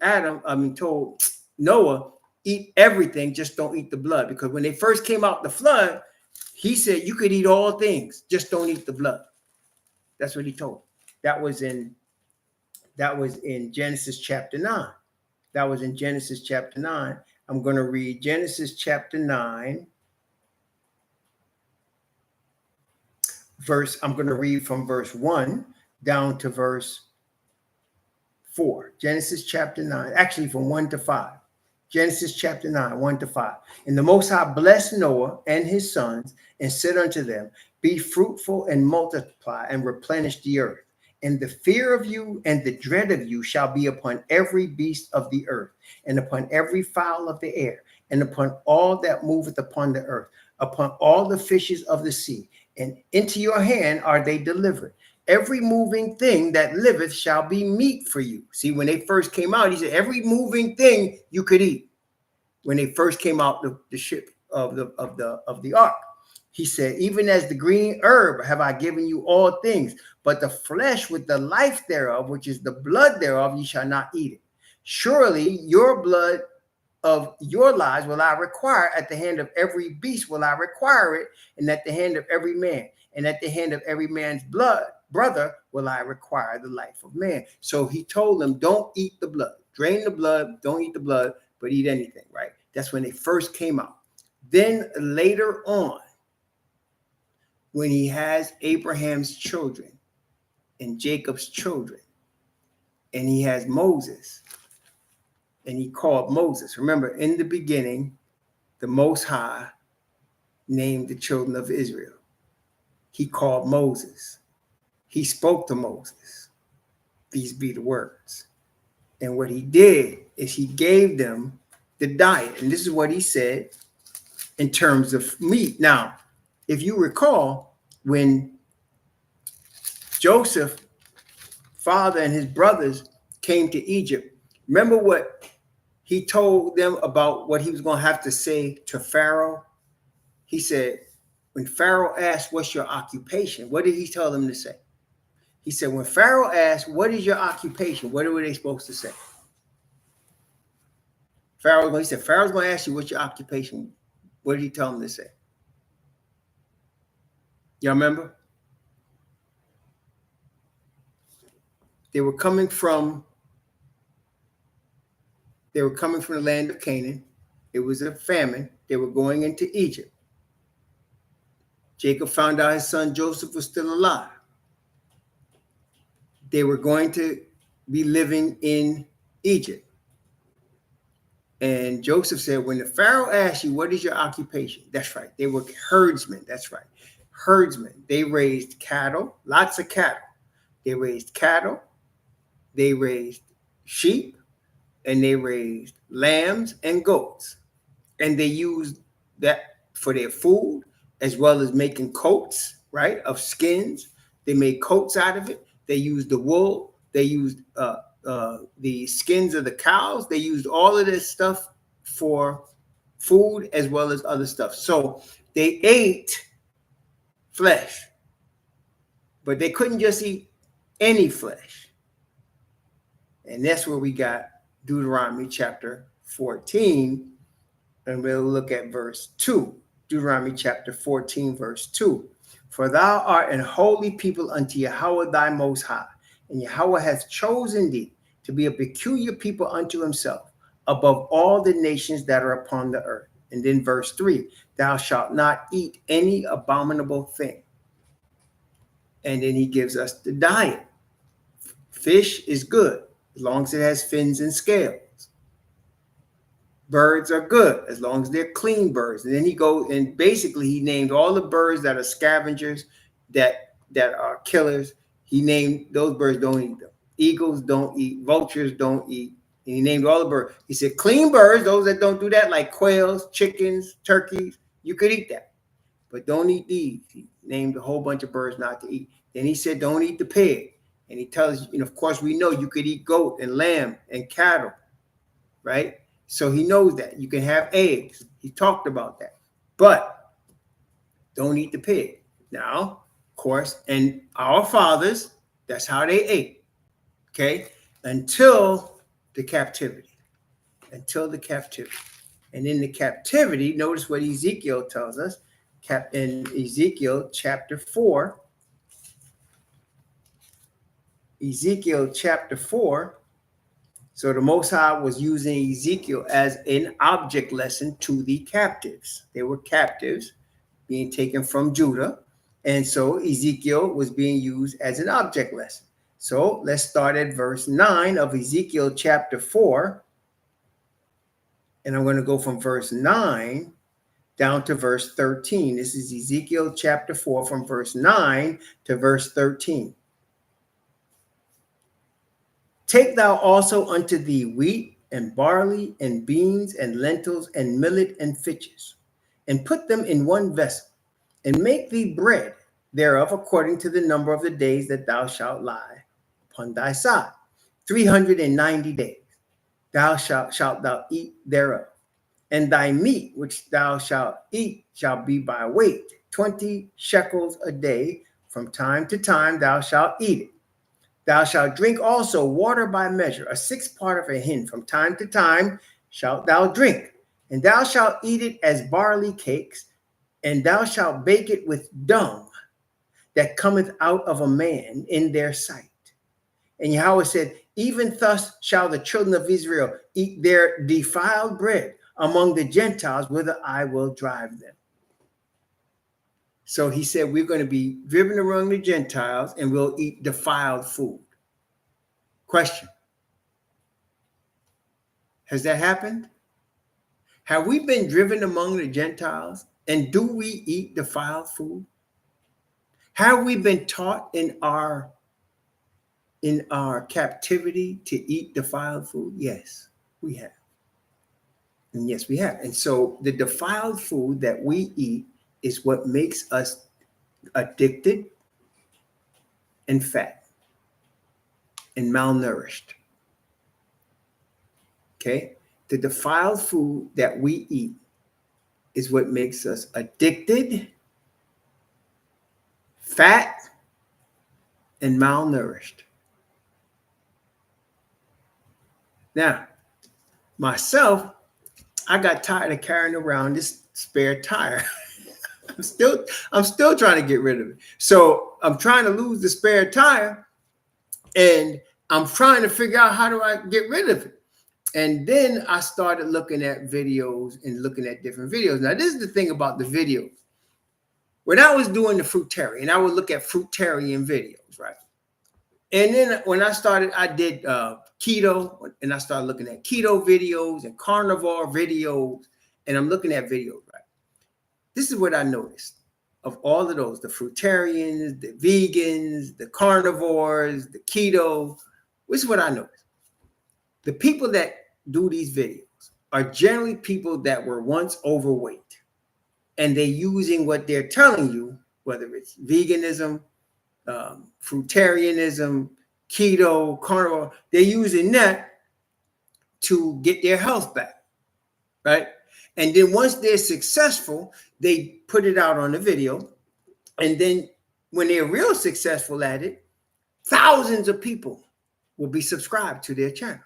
Noah, eat everything, just don't eat the blood. Because when they first came out the flood, he said you could eat all things, just don't eat the blood. That's what he told. That was in Genesis chapter 9. That was in Genesis chapter 9. I'm going to read Genesis chapter 9. I'm going to read from verse 1 down to verse 4. Genesis chapter 9, actually from 1 to 5. Genesis chapter 9, 1 to 5. And the Most High blessed Noah and his sons and said unto them, be fruitful and multiply and replenish the earth. And the fear of you and the dread of you shall be upon every beast of the earth, and upon every fowl of the air, and upon all that moveth upon the earth, upon all the fishes of the sea. And into your hand are they delivered. Every moving thing that liveth shall be meat for you. See, when they first came out, he said, every moving thing you could eat. When they first came out the ship of the ark. He said, even as the green herb have I given you all things, but the flesh with the life thereof, which is the blood thereof, ye shall not eat it. Surely your blood of your lives will I require, at the hand of every beast will I require it, and at the hand of every man, and at the hand of every man's brother will I require the life of man. So he told them, don't eat the blood, drain the blood, don't eat the blood, but eat anything, right? That's when they first came out. Then later on, when he has Abraham's children and Jacob's children, and he has Moses, and he called Moses. Remember, in the beginning, the Most High named the children of Israel. He called Moses. He spoke to Moses. These be the words. And what he did is he gave them the diet. And this is what he said in terms of meat. Now, if you recall, when Joseph, father and his brothers came to Egypt, remember what he told them about what he was going to have to say to Pharaoh? He said, when Pharaoh asked, what's your occupation? What did he tell them to say? He said, when Pharaoh asked, what is your occupation? What were they supposed to say? Pharaoh's going to ask you, what's your occupation? What did he tell them to say? Y'all remember? They were coming from the land of Canaan. It was a famine. They were going into Egypt. Jacob found out his son Joseph was still alive. They were going to be living in Egypt. And Joseph said, when the Pharaoh asked you, what is your occupation? That's right. They were herdsmen. That's right. Herdsmen. They raised cattle, lots of cattle. They raised cattle. They raised sheep. And they raised lambs and goats. And they used that for their food, as well as making coats, right, of skins. They made coats out of it. They used the wool. They used the skins of the cows. They used all of this stuff for food as well as other stuff. So they ate flesh, but they couldn't just eat any flesh. And that's where we got Deuteronomy chapter 14, and we'll look at verse 2. Deuteronomy chapter 14, verse 2. For thou art an holy people unto Yahweh thy most high, and Yahweh hath chosen thee to be a peculiar people unto himself, above all the nations that are upon the earth. And then verse 3, thou shalt not eat any abominable thing. And then he gives us the diet. Fish is good as long as it has fins and scales. Birds are good as long as they're clean birds. And then he goes and basically he named all the birds that are scavengers, that are killers. He named those birds, don't eat them. Eagles don't eat. Vultures don't eat. And he named all the birds. He said clean birds, those that don't do that, like quails, chickens, turkeys, you could eat that. But don't eat these. He named a whole bunch of birds not to eat. Then he said don't eat the pig. And he tells you, and of course we know you could eat goat and lamb and cattle, right? So he knows that. You can have eggs. He talked about that. But don't eat the pig. Now, of course, and our fathers, that's how they ate. Okay? Until the captivity. Until the captivity. And in the captivity, notice what Ezekiel tells us. In Ezekiel chapter 4. Ezekiel chapter 4. So the Most High was using Ezekiel as an object lesson to the captives. They were captives being taken from Judah. And so Ezekiel was being used as an object lesson. So let's start at verse 9 of Ezekiel chapter 4. And I'm going to go from verse 9 down to verse 13. This is Ezekiel chapter 4 from verse 9 to verse 13. Take thou also unto thee wheat and barley and beans and lentils and millet and fitches, and put them in one vessel, and make thee bread thereof according to the number of the days that thou shalt lie upon thy side. 390 days shalt thou eat thereof. And thy meat which thou shalt eat shall be by weight, 20 shekels a day. From time to time thou shalt eat it. Thou shalt drink also water by measure, a sixth part of a hin. From time to time shalt thou drink. And thou shalt eat it as barley cakes, and thou shalt bake it with dung that cometh out of a man in their sight. And Yahweh said, even thus shall the children of Israel eat their defiled bread among the Gentiles, whither I will drive them. So he said, we're going to be driven among the Gentiles and we'll eat defiled food. Question. Has that happened? Have we been driven among the Gentiles and do we eat defiled food? Have we been taught in our captivity to eat defiled food? Yes, we have. And yes, we have. And so the defiled food that we eat is what makes us addicted and fat and malnourished. Okay? The defiled food that we eat is what makes us addicted, fat, and malnourished. Now, myself, I got tired of carrying around this spare tire. I'm still trying to get rid of it. So I'm trying to lose the spare tire, and I'm trying to figure out how do I get rid of it. And then I started looking at videos and looking at different videos. Now, this is the thing about the videos. When I was doing the fruitarian, I would look at fruitarian videos, right? And then when I did keto, and I started looking at keto videos and carnivore videos, and I'm looking at videos, right? This is what I noticed of all of those, the fruitarians, the vegans, the carnivores, the keto. This is what I noticed. The people that do these videos are generally people that were once overweight, and they're using what they're telling you, whether it's veganism, fruitarianism, keto, carnivore, they're using that to get their health back, right? And then once they're successful, they put it out on the video. And then when they're real successful at it, thousands of people will be subscribed to their channel.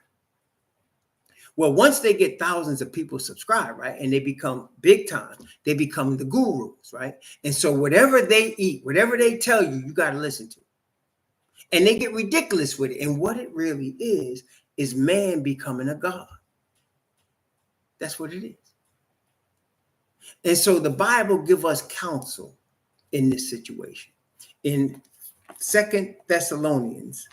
Well, once they get thousands of people subscribed, right, and they become big time, they become the gurus, right? And so whatever they eat, whatever they tell you, you got to listen to. And they get ridiculous with it. And what it really is man becoming a god. That's what it is. And so the Bible gives us counsel in this situation. In 2 Thessalonians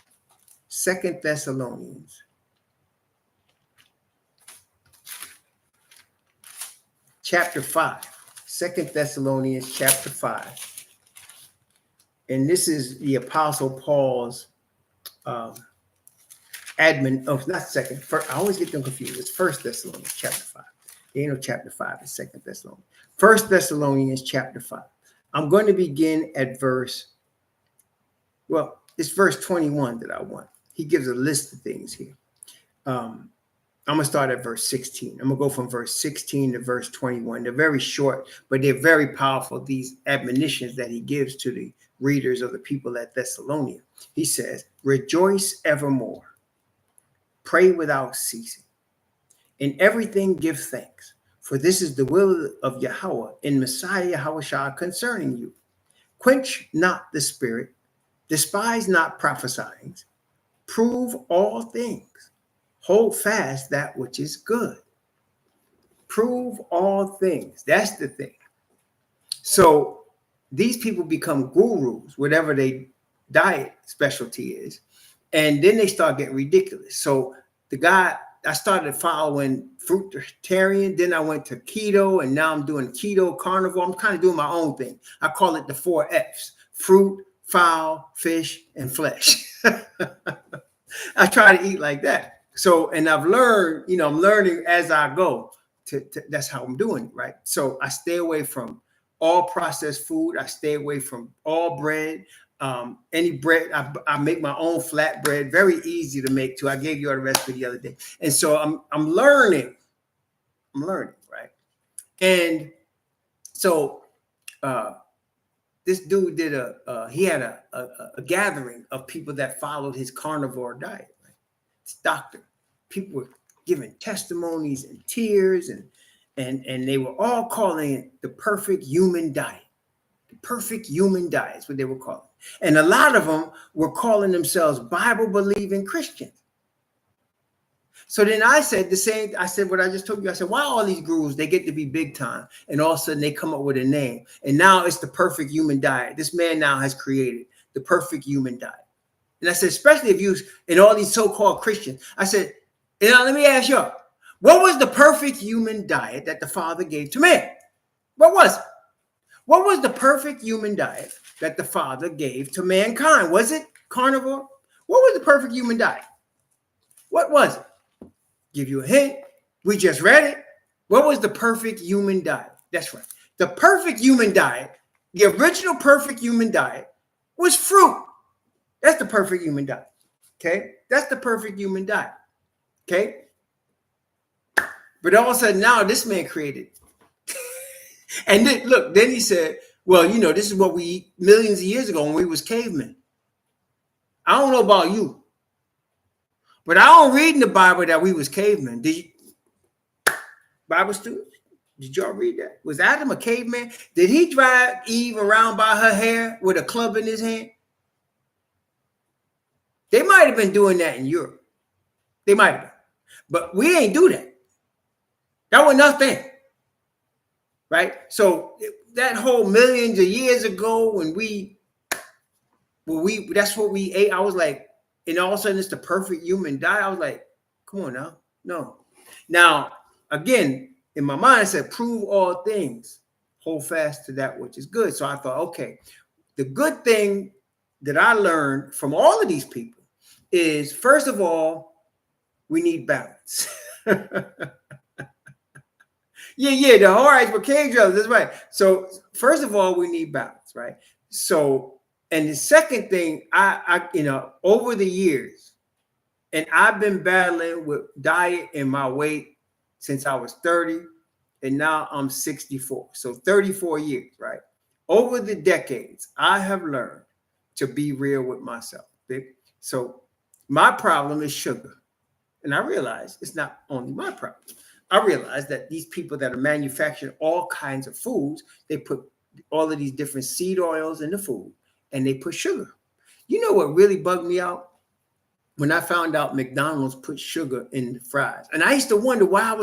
chapter 5. 2 Thessalonians chapter 5. And this is the Apostle Paul's admin. Oh, not second. First, I always get them confused. It's 1 Thessalonians chapter 5. There ain't no chapter 5. It's 2 Thessalonians. 1 Thessalonians chapter 5. I'm going to begin at it's verse 21 that I want. He gives a list of things here. I'm going to start at verse 16. I'm going to go from verse 16 to verse 21. They're very short, but they're very powerful, these admonitions that he gives to the readers of the people at Thessalonica. He says, rejoice evermore. Pray without ceasing. In everything give thanks, for this is the will of Yahweh in Messiah Yahushua concerning you. Quench not the spirit, despise not prophesying, prove all things, hold fast that which is good. Prove all things. That's the thing. So these people become gurus, whatever their diet specialty is, and then they start getting ridiculous. So I started following fruitarian, then I went to keto, and now I'm doing keto carnivore. I'm kind of doing my own thing. I call it the 4 F's: fruit, fowl, fish, and flesh. I try to eat like that. So, and I've learned, I'm learning as I go. That's how I'm doing it, right? So I stay away from all processed food. I stay away from all bread. Any bread, I make my own flat bread, very easy to make too. I gave you all the recipe the other day. And so I'm learning, right? And so this dude did he had a gathering of people that followed his carnivore diet, right? This doctor, people were giving testimonies and tears, and they were all calling it the perfect human diet. The perfect human diet is what they were calling. And a lot of them were calling themselves Bible-believing Christians. So then I said the same. I said what I just told you. I said, why all these gurus, they get to be big time, and all of a sudden they come up with a name, and now it's the perfect human diet. This man now has created the perfect human diet. And I said, especially if you and all these so-called Christians, I said, let me ask you, what was the perfect human diet that the Father gave to man? What was it? What was the perfect human diet that the Father gave to mankind? Was it carnivore? What was the perfect human diet? What was it? Give you a hint. We just read it. What was the perfect human diet? That's right. The perfect human diet, the original perfect human diet, was fruit. That's the perfect human diet. Okay? That's the perfect human diet. Okay? But all of a sudden now this man created. And then, look, then he said, well, this is what we eat millions of years ago when we was cavemen. I don't know about you, but I don't read in the Bible that we was cavemen. Did you? Bible students, did y'all read that? Was Adam a caveman? Did he drive Eve around by her hair with a club in his hand? They might have been doing that in Europe. They might have been. But we ain't do that. That was nothing. Right? So that whole millions of years ago when that's what we ate. I was like, and all of a sudden it's the perfect human diet. I was like, come on now. No. Now, again, in my mind, I said, prove all things. Hold fast to that which is good. So I thought, okay, the good thing that I learned from all of these people is, first of all, we need balance. Yeah, the Horites were cave dwellers. That's right. So first of all, we need balance, right? So, and the second thing, I over the years, and I've been battling with diet and my weight since I was 30, and now I'm 64. So 34 years, right? Over the decades, I have learned to be real with myself. So my problem is sugar. And I realize it's not only my problem. I realize that these people that are manufacturing all kinds of foods, they put all of these different seed oils in the food and they put sugar. You know what really bugged me out? when I found out McDonald's put sugar in the fries. And I used to wonder why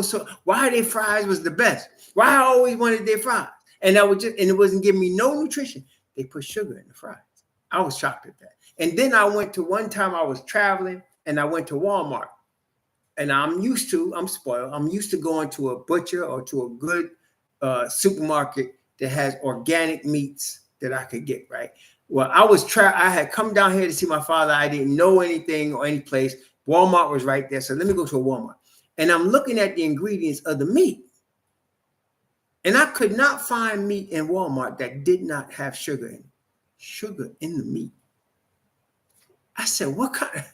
their fries was the best. Why I always wanted their fries. And it wasn't giving me no nutrition. They put sugar in the fries. I was shocked at that. And then one time I was traveling and I went to Walmart. And I'm spoiled. I'm used to going to a butcher or to a good supermarket that has organic meats that I could get, right? Well, I had come down here to see my father. I didn't know anything or any place. Walmart was right there. So let me go to a Walmart. And I'm looking at the ingredients of the meat. And I could not find meat in Walmart that did not have sugar in it. Sugar in the meat. I said, what kind of...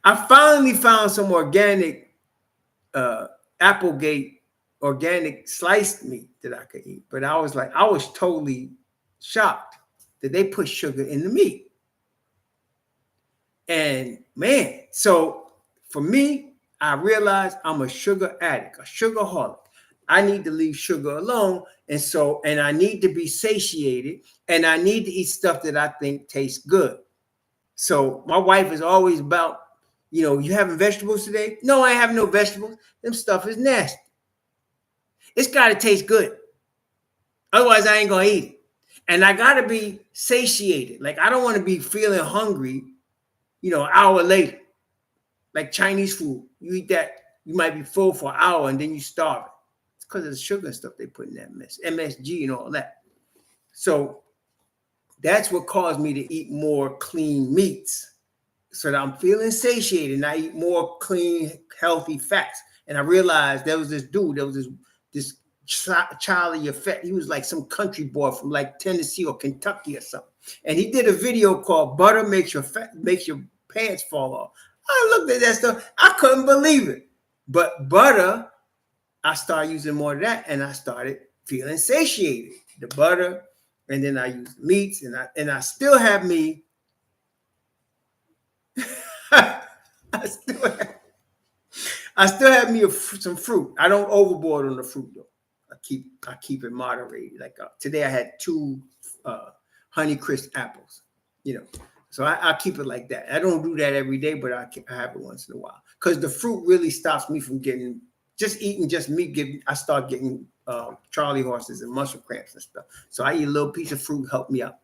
I finally found some organic Applegate organic sliced meat that I could eat. But I was totally shocked that they put sugar in the meat. And man, so for me, I realized I'm a sugar addict, a sugarholic. I need to leave sugar alone. And I need to be satiated, and I need to eat stuff that I think tastes good. So my wife is always about, you having vegetables today? No, I have no vegetables. Them stuff is nasty. It's got to taste good. Otherwise, I ain't going to eat it. And I got to be satiated. Like, I don't want to be feeling hungry, an hour later. Like Chinese food. You eat that, you might be full for an hour and then you starve. It's because of the sugar and stuff they put in that mess. MSG and all that. So that's what caused me to eat more clean meats. So that I'm feeling satiated and I eat more clean, healthy fats. And I realized there was this dude, this Charlie Effect. He was like some country boy from like Tennessee or Kentucky or something. And he did a video called Butter Makes Your Pants Fall Off. I looked at that stuff. I couldn't believe it. But butter, I started using more of that and I started feeling satiated. The butter, and then I use meats, and I still have me. I still have me some fruit. I don't overboard on the fruit though. I keep it moderated. Like today I had 2 Honeycrisp apples. So I keep it like that. I don't do that every day, but I have it once in a while because the fruit really stops me from eating just meat. I start getting Charlie horses and muscle cramps and stuff. So I eat a little piece of fruit, help me out.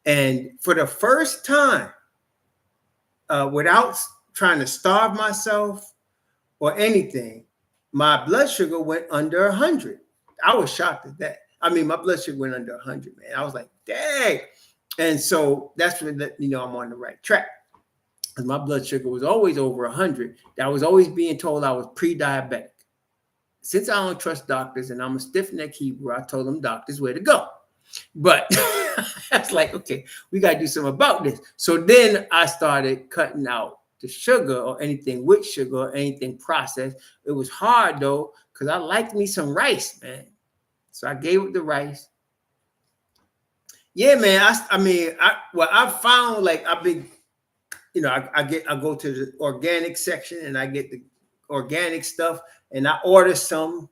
And for the first time, without trying to starve myself or anything, my blood sugar went under 100. I was shocked at that. I mean, my blood sugar went under 100, man. I was like, dang. And so that's when I'm on the right track. Because my blood sugar was always over 100. I was always being told I was pre-diabetic. Since I don't trust doctors and I'm a stiff-necked Hebrew, I told them doctors where to go. But that's like, okay, we got to do something about this. So then I started cutting out the sugar or anything with sugar or anything processed. It was hard, though, because I liked me some rice, man. So I gave up the rice. Yeah, man. I found like I've been, I go to the organic section and I get the organic stuff and I order some.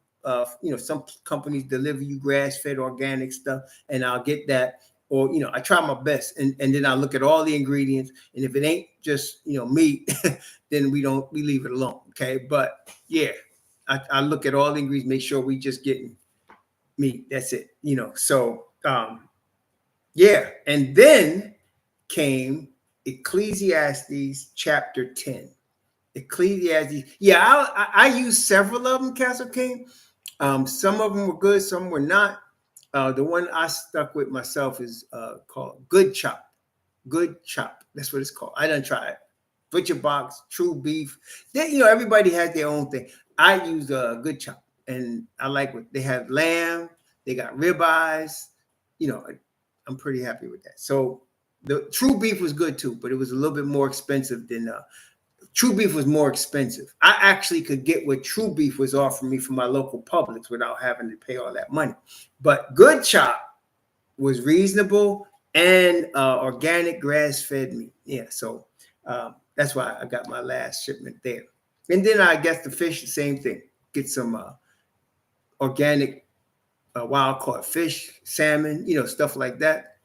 Some companies deliver you grass-fed organic stuff, and I'll get that. Or I try my best, and then I look at all the ingredients, and if it ain't just meat, then we leave it alone. Okay, but yeah, I look at all the ingredients, make sure we just getting meat. That's it. So yeah, and then came Ecclesiastes chapter 10. Ecclesiastes. Yeah, I used several of them, Castle King. Some of them were good, some were not. The one I stuck with myself is called Good Chop. Good Chop. That's what it's called. I done tried it. Butcher Box, True Beef. Everybody has their own thing. I use Good Chop, and I like what they have. Lamb. They got ribeyes. I'm pretty happy with that. So the True Beef was good too, but it was a little bit more expensive than. True Beef was more expensive. I actually could get what True Beef was offering me from my local Publix without having to pay all that money. But Good Chop was reasonable and organic grass-fed meat. Yeah, so that's why I got my last shipment there. And then I guess the fish, the same thing. Get some organic wild-caught fish, salmon, stuff like that.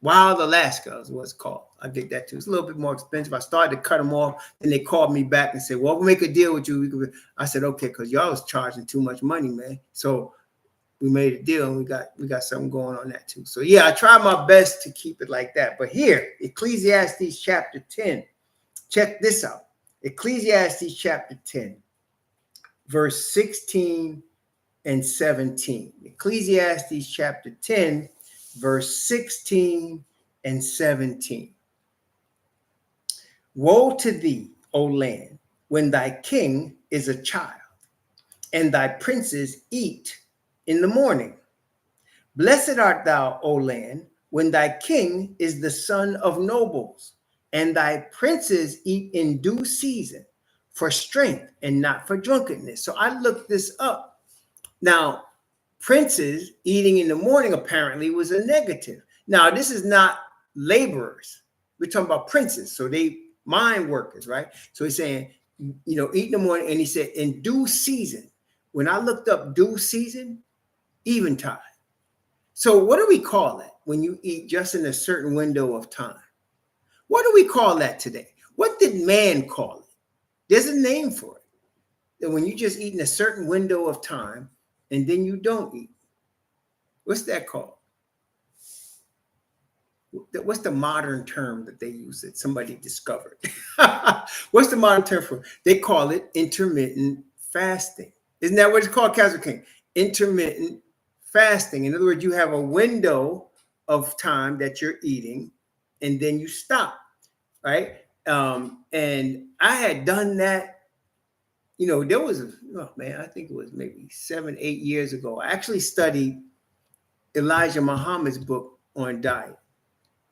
Wild Alaska is what it's called. I get that too. It's a little bit more expensive. I started to cut them off, and they called me back and said, well, we'll make a deal with you. I said, okay, because y'all was charging too much money, man. So we made a deal, and we got something going on that too. So yeah, I try my best to keep it like that. But here, Ecclesiastes chapter 10, check this out. Ecclesiastes chapter 10, verse 16 and 17. Ecclesiastes chapter 10, verse 16 and 17. Woe to thee, O land, when thy king is a child, and thy princes eat in the morning. Blessed art thou, O land, when thy king is the son of nobles, and thy princes eat in due season, for strength and not for drunkenness. So I looked this up. Now, princes eating in the morning apparently was a negative. Now, this is not laborers. We're talking about princes. So they mine workers, right? So he's saying, eat in the morning. And he said, in due season. When I looked up due season, eventide. So what do we call that when you eat just in a certain window of time? What do we call that today? What did man call it? There's a name for it. That when you just eat in a certain window of time and then you don't eat. What's that called? What's the modern term that they use that somebody discovered? What's the modern term for it? They call it intermittent fasting. Isn't that what it's called, Castle King? Intermittent fasting. In other words, you have a window of time that you're eating and then you stop, right? And I had done that. There was I think it was maybe 7, 8 years ago. I actually studied Elijah Muhammad's book on diet,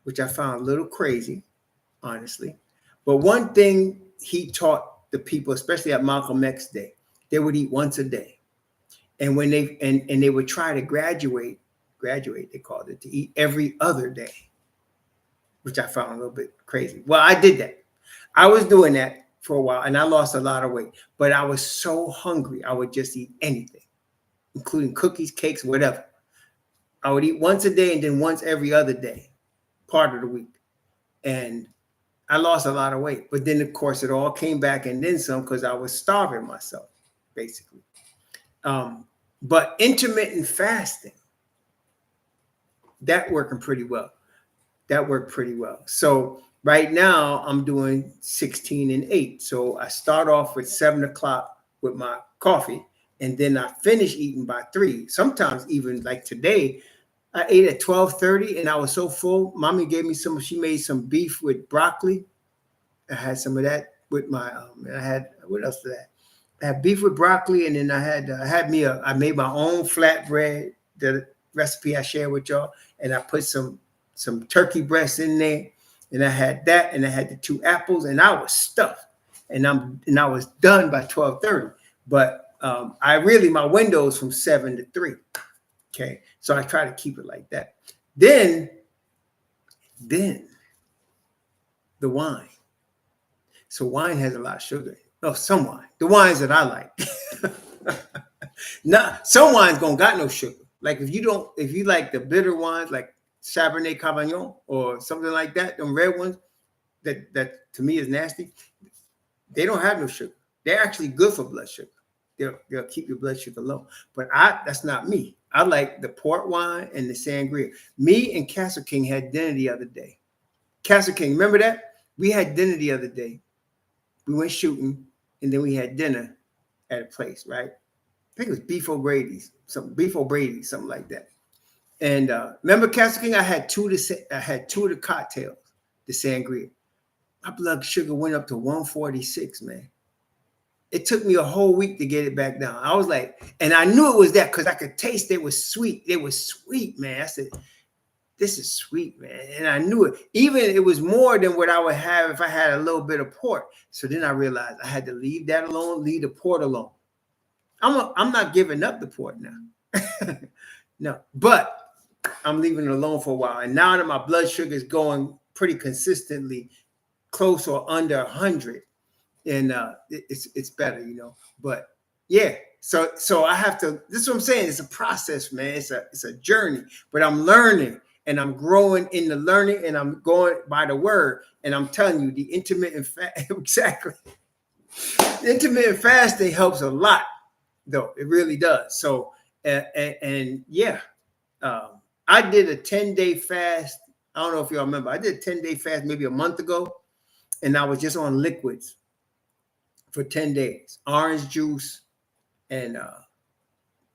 which I found a little crazy, honestly. But one thing he taught the people, especially at Malcolm X Day, they would eat once a day. And when they would try to graduate, they called it, to eat every other day, which I found a little bit crazy. Well, I did that. I was doing that for a while and I lost a lot of weight, but I was so hungry. I would just eat anything, including cookies, cakes, whatever. I would eat once a day and then once every other day, part of the week. And I lost a lot of weight. But then, of course, it all came back and then some because I was starving myself, basically. But intermittent fasting, that working pretty well. That worked pretty well. So right now I'm doing 16 and 8. So I start off with 7 o'clock with my coffee, and then I finish eating by 3. Sometimes even like today, I ate at 12:30 and I was so full. Mommy gave me she made some beef with broccoli. I had some of that with my, what else did I have? I had beef with broccoli, and then I made my own flatbread, the recipe I shared with y'all, and I put some turkey breasts in there, and I had that, and I had the 2 apples, and I was stuffed, and I was done by 12:30. But my window is from 7 to 3. Okay, so I try to keep it like that. Then the wine. So wine has a lot of sugar. Oh, some wine. The wines that I like. Now, some wines don't got no sugar. Like if you like the bitter wines, like Cabernet Sauvignon or something like that, them red ones, that to me is nasty. They don't have no sugar. They're actually good for blood sugar. They'll keep your blood sugar low. But that's not me. I like the port wine and the sangria. Me and Castle King had dinner the other day. Castle King, remember that? We had dinner the other day. We went shooting, and then we had dinner at a place, right? I think it was Beef O'Brady's, something like that. And remember, Castle King, I had two of the cocktails, the sangria. My blood sugar went up to 146, man. It took me a whole week to get it back down. I was like, and I knew it was that because I could taste it was sweet. It was sweet, man. I said, this is sweet, man. And I knew it. Even it was more than what I would have if I had a little bit of port. So then I realized I had to leave that alone, leave the port alone. I'm not giving up the port now. No, but I'm leaving it alone for a while. And now that my blood sugar is going pretty consistently close or under 100, and it's better, But yeah, so I have to. This is what I'm saying. It's a process, man. It's a journey. But I'm learning, and I'm growing in the learning, and I'm going by the word. And I'm telling you, the intermittent fast, exactly. The intermittent fasting helps a lot, though. It really does. So, and yeah, I did a 10-day fast. I don't know if y'all remember. I did a 10-day fast maybe a month ago, and I was just on liquids for 10 days, orange juice and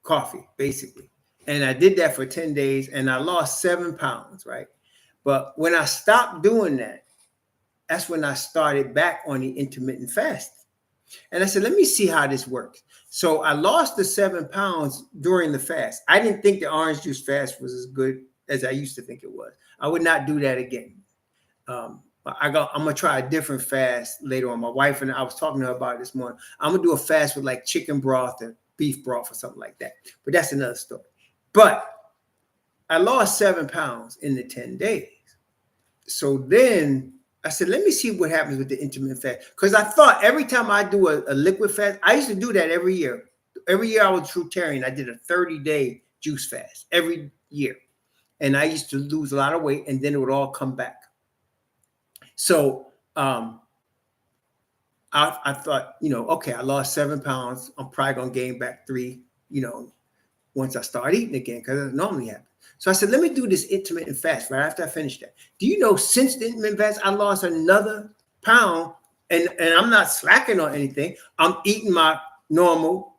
coffee, basically. And I did that for 10 days, and I lost 7 pounds, right? But when I stopped doing that, that's when I started back on the intermittent fast. And I said, let me see how this works. So I lost the 7 pounds during the fast. I didn't think the orange juice fast was as good as I used to think it was. I would not do that again. But I'm gonna try a different fast later on. My wife and I was talking to her about it this morning. I'm gonna do a fast with like chicken broth or beef broth or something like that. But that's another story. But I lost 7 pounds in the 10 days. So then I said, let me see what happens with the intermittent fast. Because I thought every time I do a liquid fast, I used to do that every year. Every year I was fruitarian. I did a 30-day juice fast every year. And I used to lose a lot of weight, and then it would all come back. So I thought, okay, I lost 7 pounds. I'm probably going to gain back 3, once I start eating again, because it normally happens. So I said, let me do this intermittent fast right after I finished that. Do you know, since the intermittent fast, I lost another pound, and I'm not slacking on anything. I'm eating my normal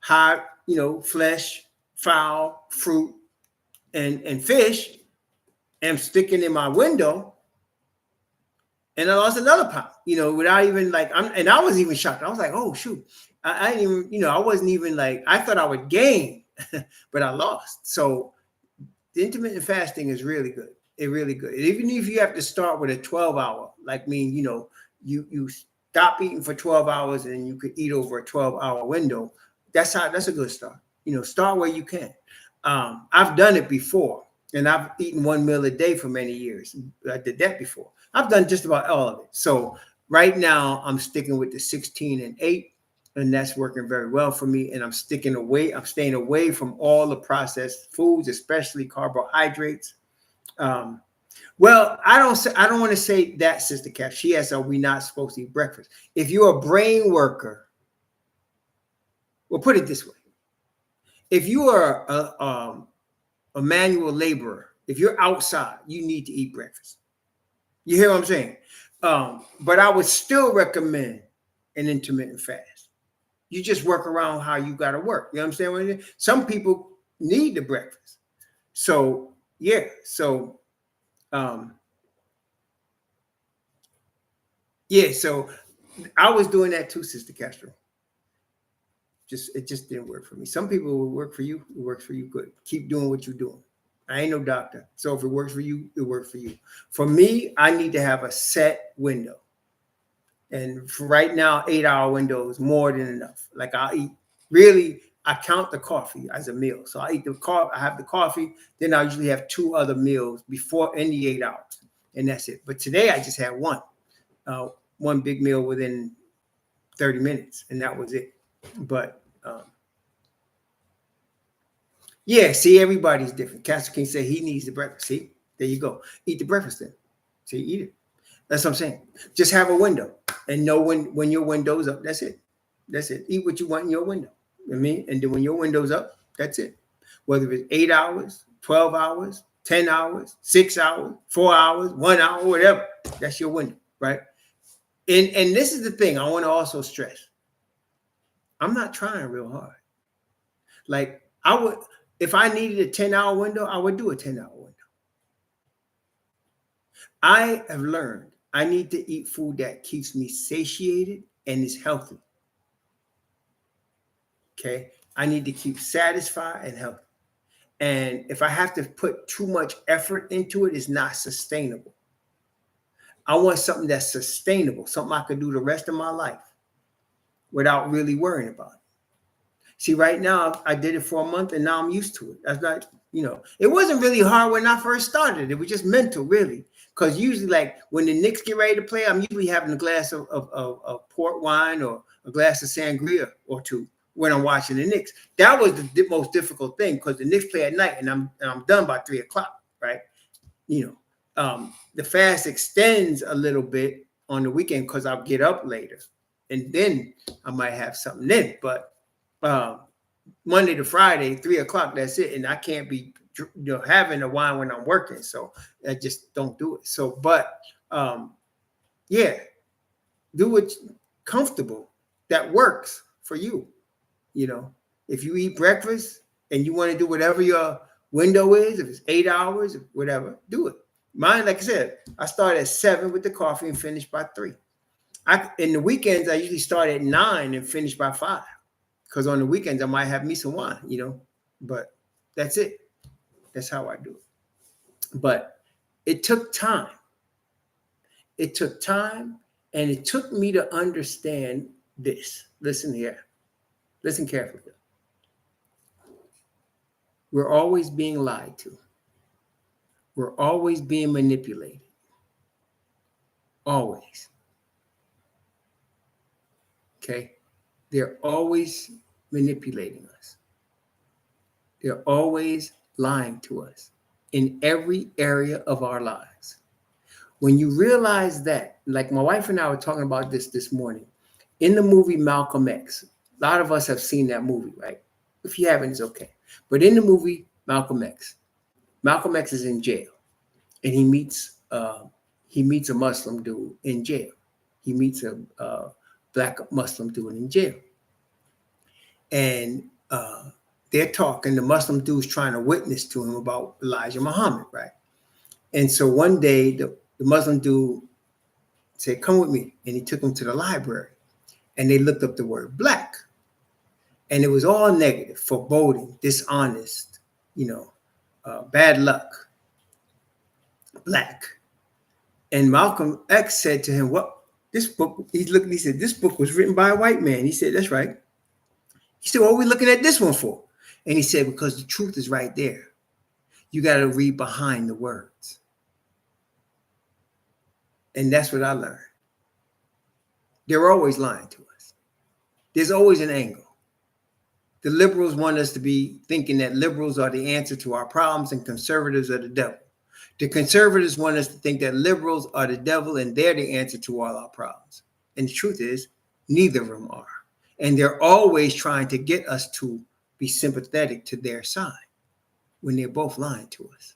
high, flesh, fowl, fruit, and fish, and I'm sticking in my window. And I lost another pound, without even and I was even shocked. I was like, oh, shoot. I didn't even, I wasn't even I thought I would gain, but I lost. So the intermittent fasting is really good. It's really good. Even if you have to start with a 12-hour, you stop eating for 12 hours and you could eat over a 12-hour window. That's a good start. Start where you can. I've done it before, and I've eaten 1 meal a day for many years. I did that before. I've done just about all of it. So right now I'm sticking with the 16 and 8, and that's working very well for me. And I'm staying away from all the processed foods, especially carbohydrates. Well, I don't want to say that, Sister Cat. She asked, are we not supposed to eat breakfast? If you're a brain worker, well, put it this way. If you are a manual laborer, if you're outside, you need to eat breakfast. You hear what I'm saying? But I would still recommend an intermittent fast. You just work around how you got to work. You understand what I mean? Some people need the breakfast. So, yeah. So, so I was doing that too, Sister Castro. It just didn't work for me. Some people will work for you. It works for you. Good. Keep doing what you're doing. I ain't no doctor. So if it works for you, it works for you. For me, I need to have a set window. And for right now, 8-hour window is more than enough. I'll eat, really, I count the coffee as a meal. So I eat I have the coffee, then I usually have 2 other meals before in the 8 hours. And that's it. But today I just had one big meal within 30 minutes, and that was it. But see, everybody's different. Castle King said he needs the breakfast. See, there you go. Eat the breakfast then. See, eat it. That's what I'm saying. Just have a window and know when your window's up. That's it. That's it. Eat what you want in your window. You know what I mean? And then when your window's up, that's it. Whether it's 8 hours, 12 hours, 10 hours, 6 hours, 4 hours, 1 hour, whatever. That's your window, right? And this is the thing I want to also stress. I'm not trying real hard. If I needed a 10-hour window, I would do a 10-hour window. I have learned I need to eat food that keeps me satiated and is healthy. Okay? I need to keep satisfied and healthy. And if I have to put too much effort into it, it's not sustainable. I want something that's sustainable, something I can do the rest of my life without really worrying about it. See, right now, I did it for a month, and now I'm used to it. That's not, it wasn't really hard when I first started. It was just mental, really. Because usually, when the Knicks get ready to play, I'm usually having a glass of port wine or a glass of sangria or 2 when I'm watching the Knicks. That was the most difficult thing, because the Knicks play at night, and I'm done by 3 o'clock, right? The fast extends a little bit on the weekend because I'll get up later, and then I might have something then. But Monday to Friday, 3:00, that's it, and I can't be having a wine when I'm working, so I just don't do it. So, but do what's comfortable that works for you. If you eat breakfast and you want to do whatever your window is, if it's 8 hours, whatever, do it. Mine, like I said, I start at 7 with the coffee and finish by 3. In the weekends, I usually start at 9 and finish by 5. Because on the weekends, I might have me some wine, but that's it. That's how I do it. But it took time. It took time, and it took me to understand this. Listen here. Listen carefully. We're always being lied to. We're always being manipulated. Always. Okay? They're always manipulating us. They're always lying to us in every area of our lives. When you realize that, like my wife and I were talking about this morning, in the movie Malcolm X, a lot of us have seen that movie, right? If you haven't, it's okay. But in the movie Malcolm X is in jail, and he meets a Muslim dude in jail. He meets a black Muslim dude in jail, and they're talking. The Muslim dude's trying to witness to him about Elijah Muhammad, right? And so one day the Muslim dude said, "Come with me," and he took him to the library, and they looked up the word black, and it was all negative, foreboding, dishonest, bad luck, black. And Malcolm X said to him, "What? This book?" He said, "This book was written by a white man." He said, "That's right." He said, "What are we looking at this one for?" And he said, "Because the truth is right there. You got to read behind the words." And that's what I learned. They're always lying to us. There's always an angle. The liberals want us to be thinking that liberals are the answer to our problems and conservatives are the devil. The conservatives want us to think that liberals are the devil and they're the answer to all our problems. And the truth is, neither of them are. And they're always trying to get us to be sympathetic to their side when they're both lying to us.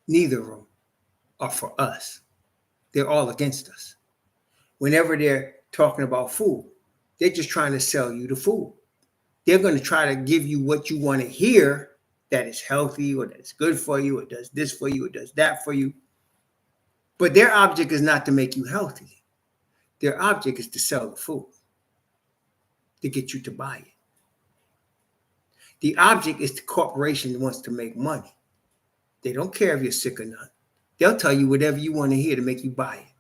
Neither of them are for us. They're all against us. Whenever they're talking about food, they're just trying to sell you the food. They're going to try to give you what you want to hear, that is healthy or that is good for you, or does this for you, or does that for you. But their object is not to make you healthy. Their object is to sell the food, to get you to buy it. The object is the corporation wants to make money. They don't care if you're sick or not. They'll tell you whatever you want to hear to make you buy it.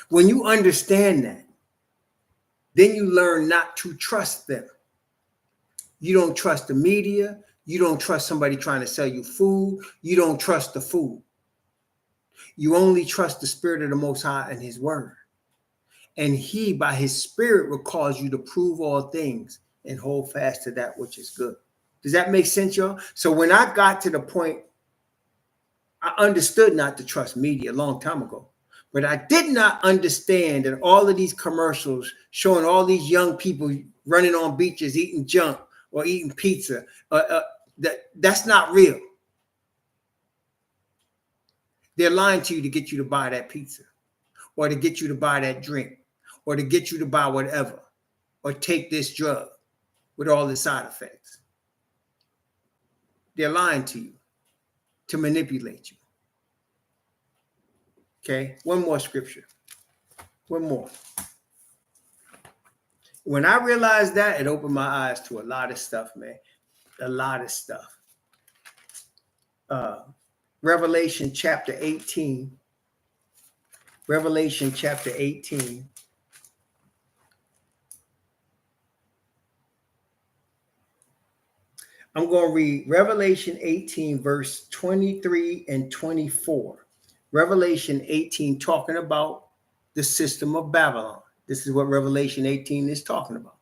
When you understand that, then you learn not to trust them. You don't trust the media. You don't trust somebody trying to sell you food. You don't trust the food. You only trust the Spirit of the Most High and His Word. And He, by His Spirit, will cause you to prove all things and hold fast to that which is good. Does that make sense, y'all? So when I got to the point, I understood not to trust media a long time ago. But I did not understand that all of these commercials showing all these young people running on beaches, eating junk or eating pizza, that's not real. They're lying to you to get you to buy that pizza, or to get you to buy that drink, or to get you to buy whatever, or take this drug with all the side effects. They're lying to you to manipulate you. Okay, one more scripture. One more. When I realized that, it opened my eyes to a lot of stuff, man. A lot of stuff. Revelation chapter 18. Revelation chapter 18. I'm going to read Revelation 18, verse 23 and 24. Revelation 18 talking about the system of Babylon. This is what Revelation 18 is talking about.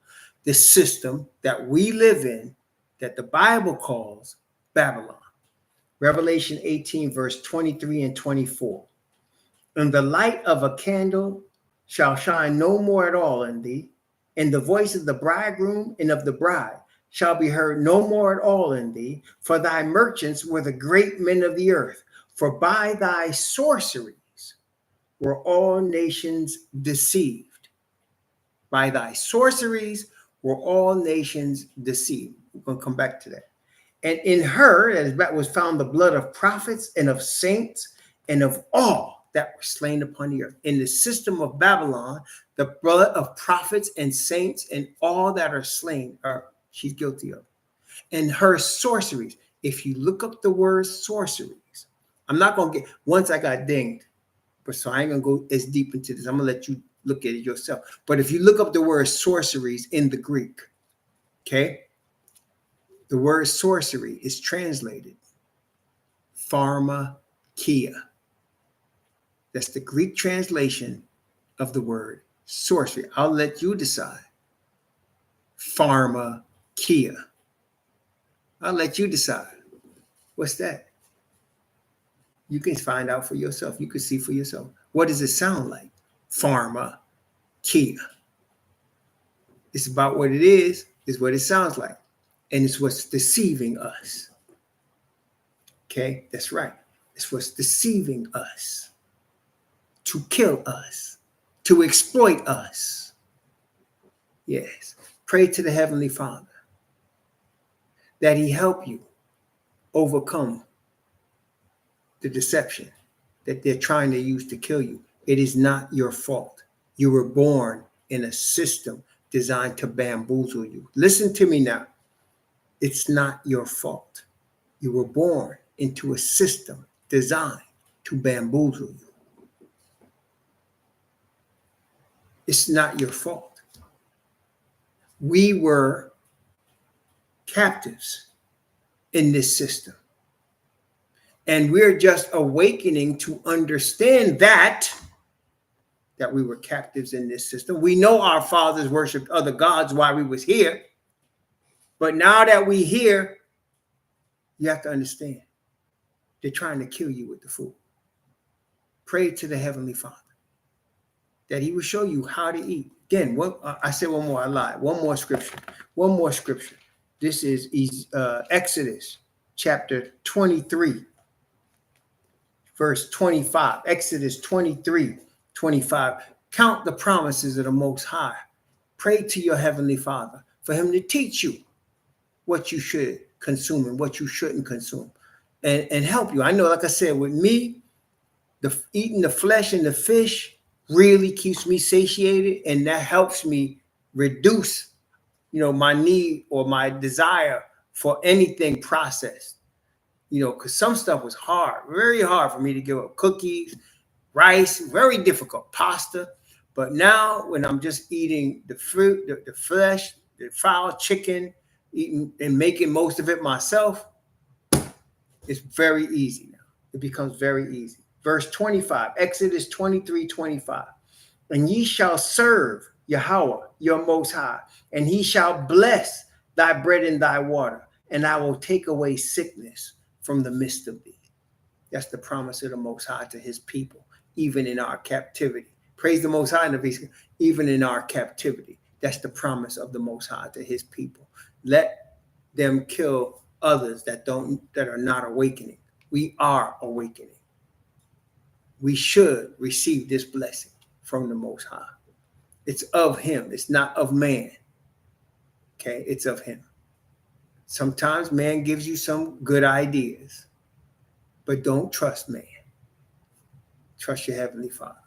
The system that we live in, that the Bible calls Babylon. Revelation 18, verse 23 and 24. And the light of a candle shall shine no more at all in thee, and the voice of the bridegroom and of the bride shall be heard no more at all in thee, for thy merchants were the great men of the earth. For by thy sorceries were all nations deceived. By thy sorceries were all nations deceived. We're going to come back to that. And in her that was found the blood of prophets and of saints and of all that were slain upon the earth. In the system of Babylon, the blood of prophets and saints and all that are slain she's guilty of. And her sorceries. If you look up the word sorceries, I'm not going to get, once I got dinged, but so I ain't going to go as deep into this. I'm going to let you look at it yourself. But if you look up the word sorceries in the Greek, okay, the word sorcery is translated pharmakia. That's the Greek translation of the word sorcery. I'll let you decide. Pharmakia. I'll let you decide. What's that? You can find out for yourself. You can see for yourself. What does it sound like? Pharmakia. It's about what it is what it sounds like. And it's what's deceiving us. Okay, that's right. It's what's deceiving us. To kill us. To exploit us. Yes. Pray to the Heavenly Father that he help you overcome the deception that they're trying to use to kill you. It is not your fault. You were born in a system designed to bamboozle you. Listen to me now. It's not your fault. You were born into a system designed to bamboozle you. It's not your fault. We were captives in this system. And we're just awakening to understand that we were captives in this system. We know our fathers worshiped other gods while we was here. But now that we here, you have to understand. They're trying to kill you with the food. Pray to the Heavenly Father that he will show you how to eat. Again, I said one more, I lied. One more scripture. This is Exodus chapter 23, verse 25. Exodus 23, 25. Count the promises of the Most High. Pray to your Heavenly Father for him to teach you what you should consume and what you shouldn't consume and help you. I know, like I said, with me, eating the flesh and the fish really keeps me satiated, and that helps me reduce, my need or my desire for anything processed, because some stuff was hard, very hard for me to give up. Cookies, rice, very difficult, pasta. But now when I'm just eating the fruit, the flesh, the fowl, chicken, eating and making most of it myself, it's very easy now. It becomes very easy. Verse 25, Exodus 23, 25. And ye shall serve Yahweh, your Most High, and he shall bless thy bread and thy water, and I will take away sickness from the midst of thee. That's the promise of the Most High to his people, even in our captivity. Praise the Most High in the peace, even in our captivity. That's the promise of the Most High to his people. Let them kill others that are not awakening. We are awakening. We should receive this blessing from the Most High. It's of him. It's not of man. Okay, it's of him. Sometimes man gives you some good ideas, but don't trust man. Trust your Heavenly Father.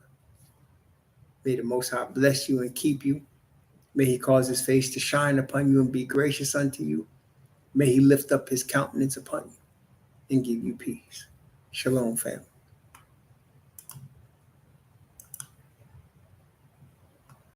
May the Most High bless you and keep you. May he cause his face to shine upon you and be gracious unto you. May he lift up his countenance upon you and give you peace. Shalom, family.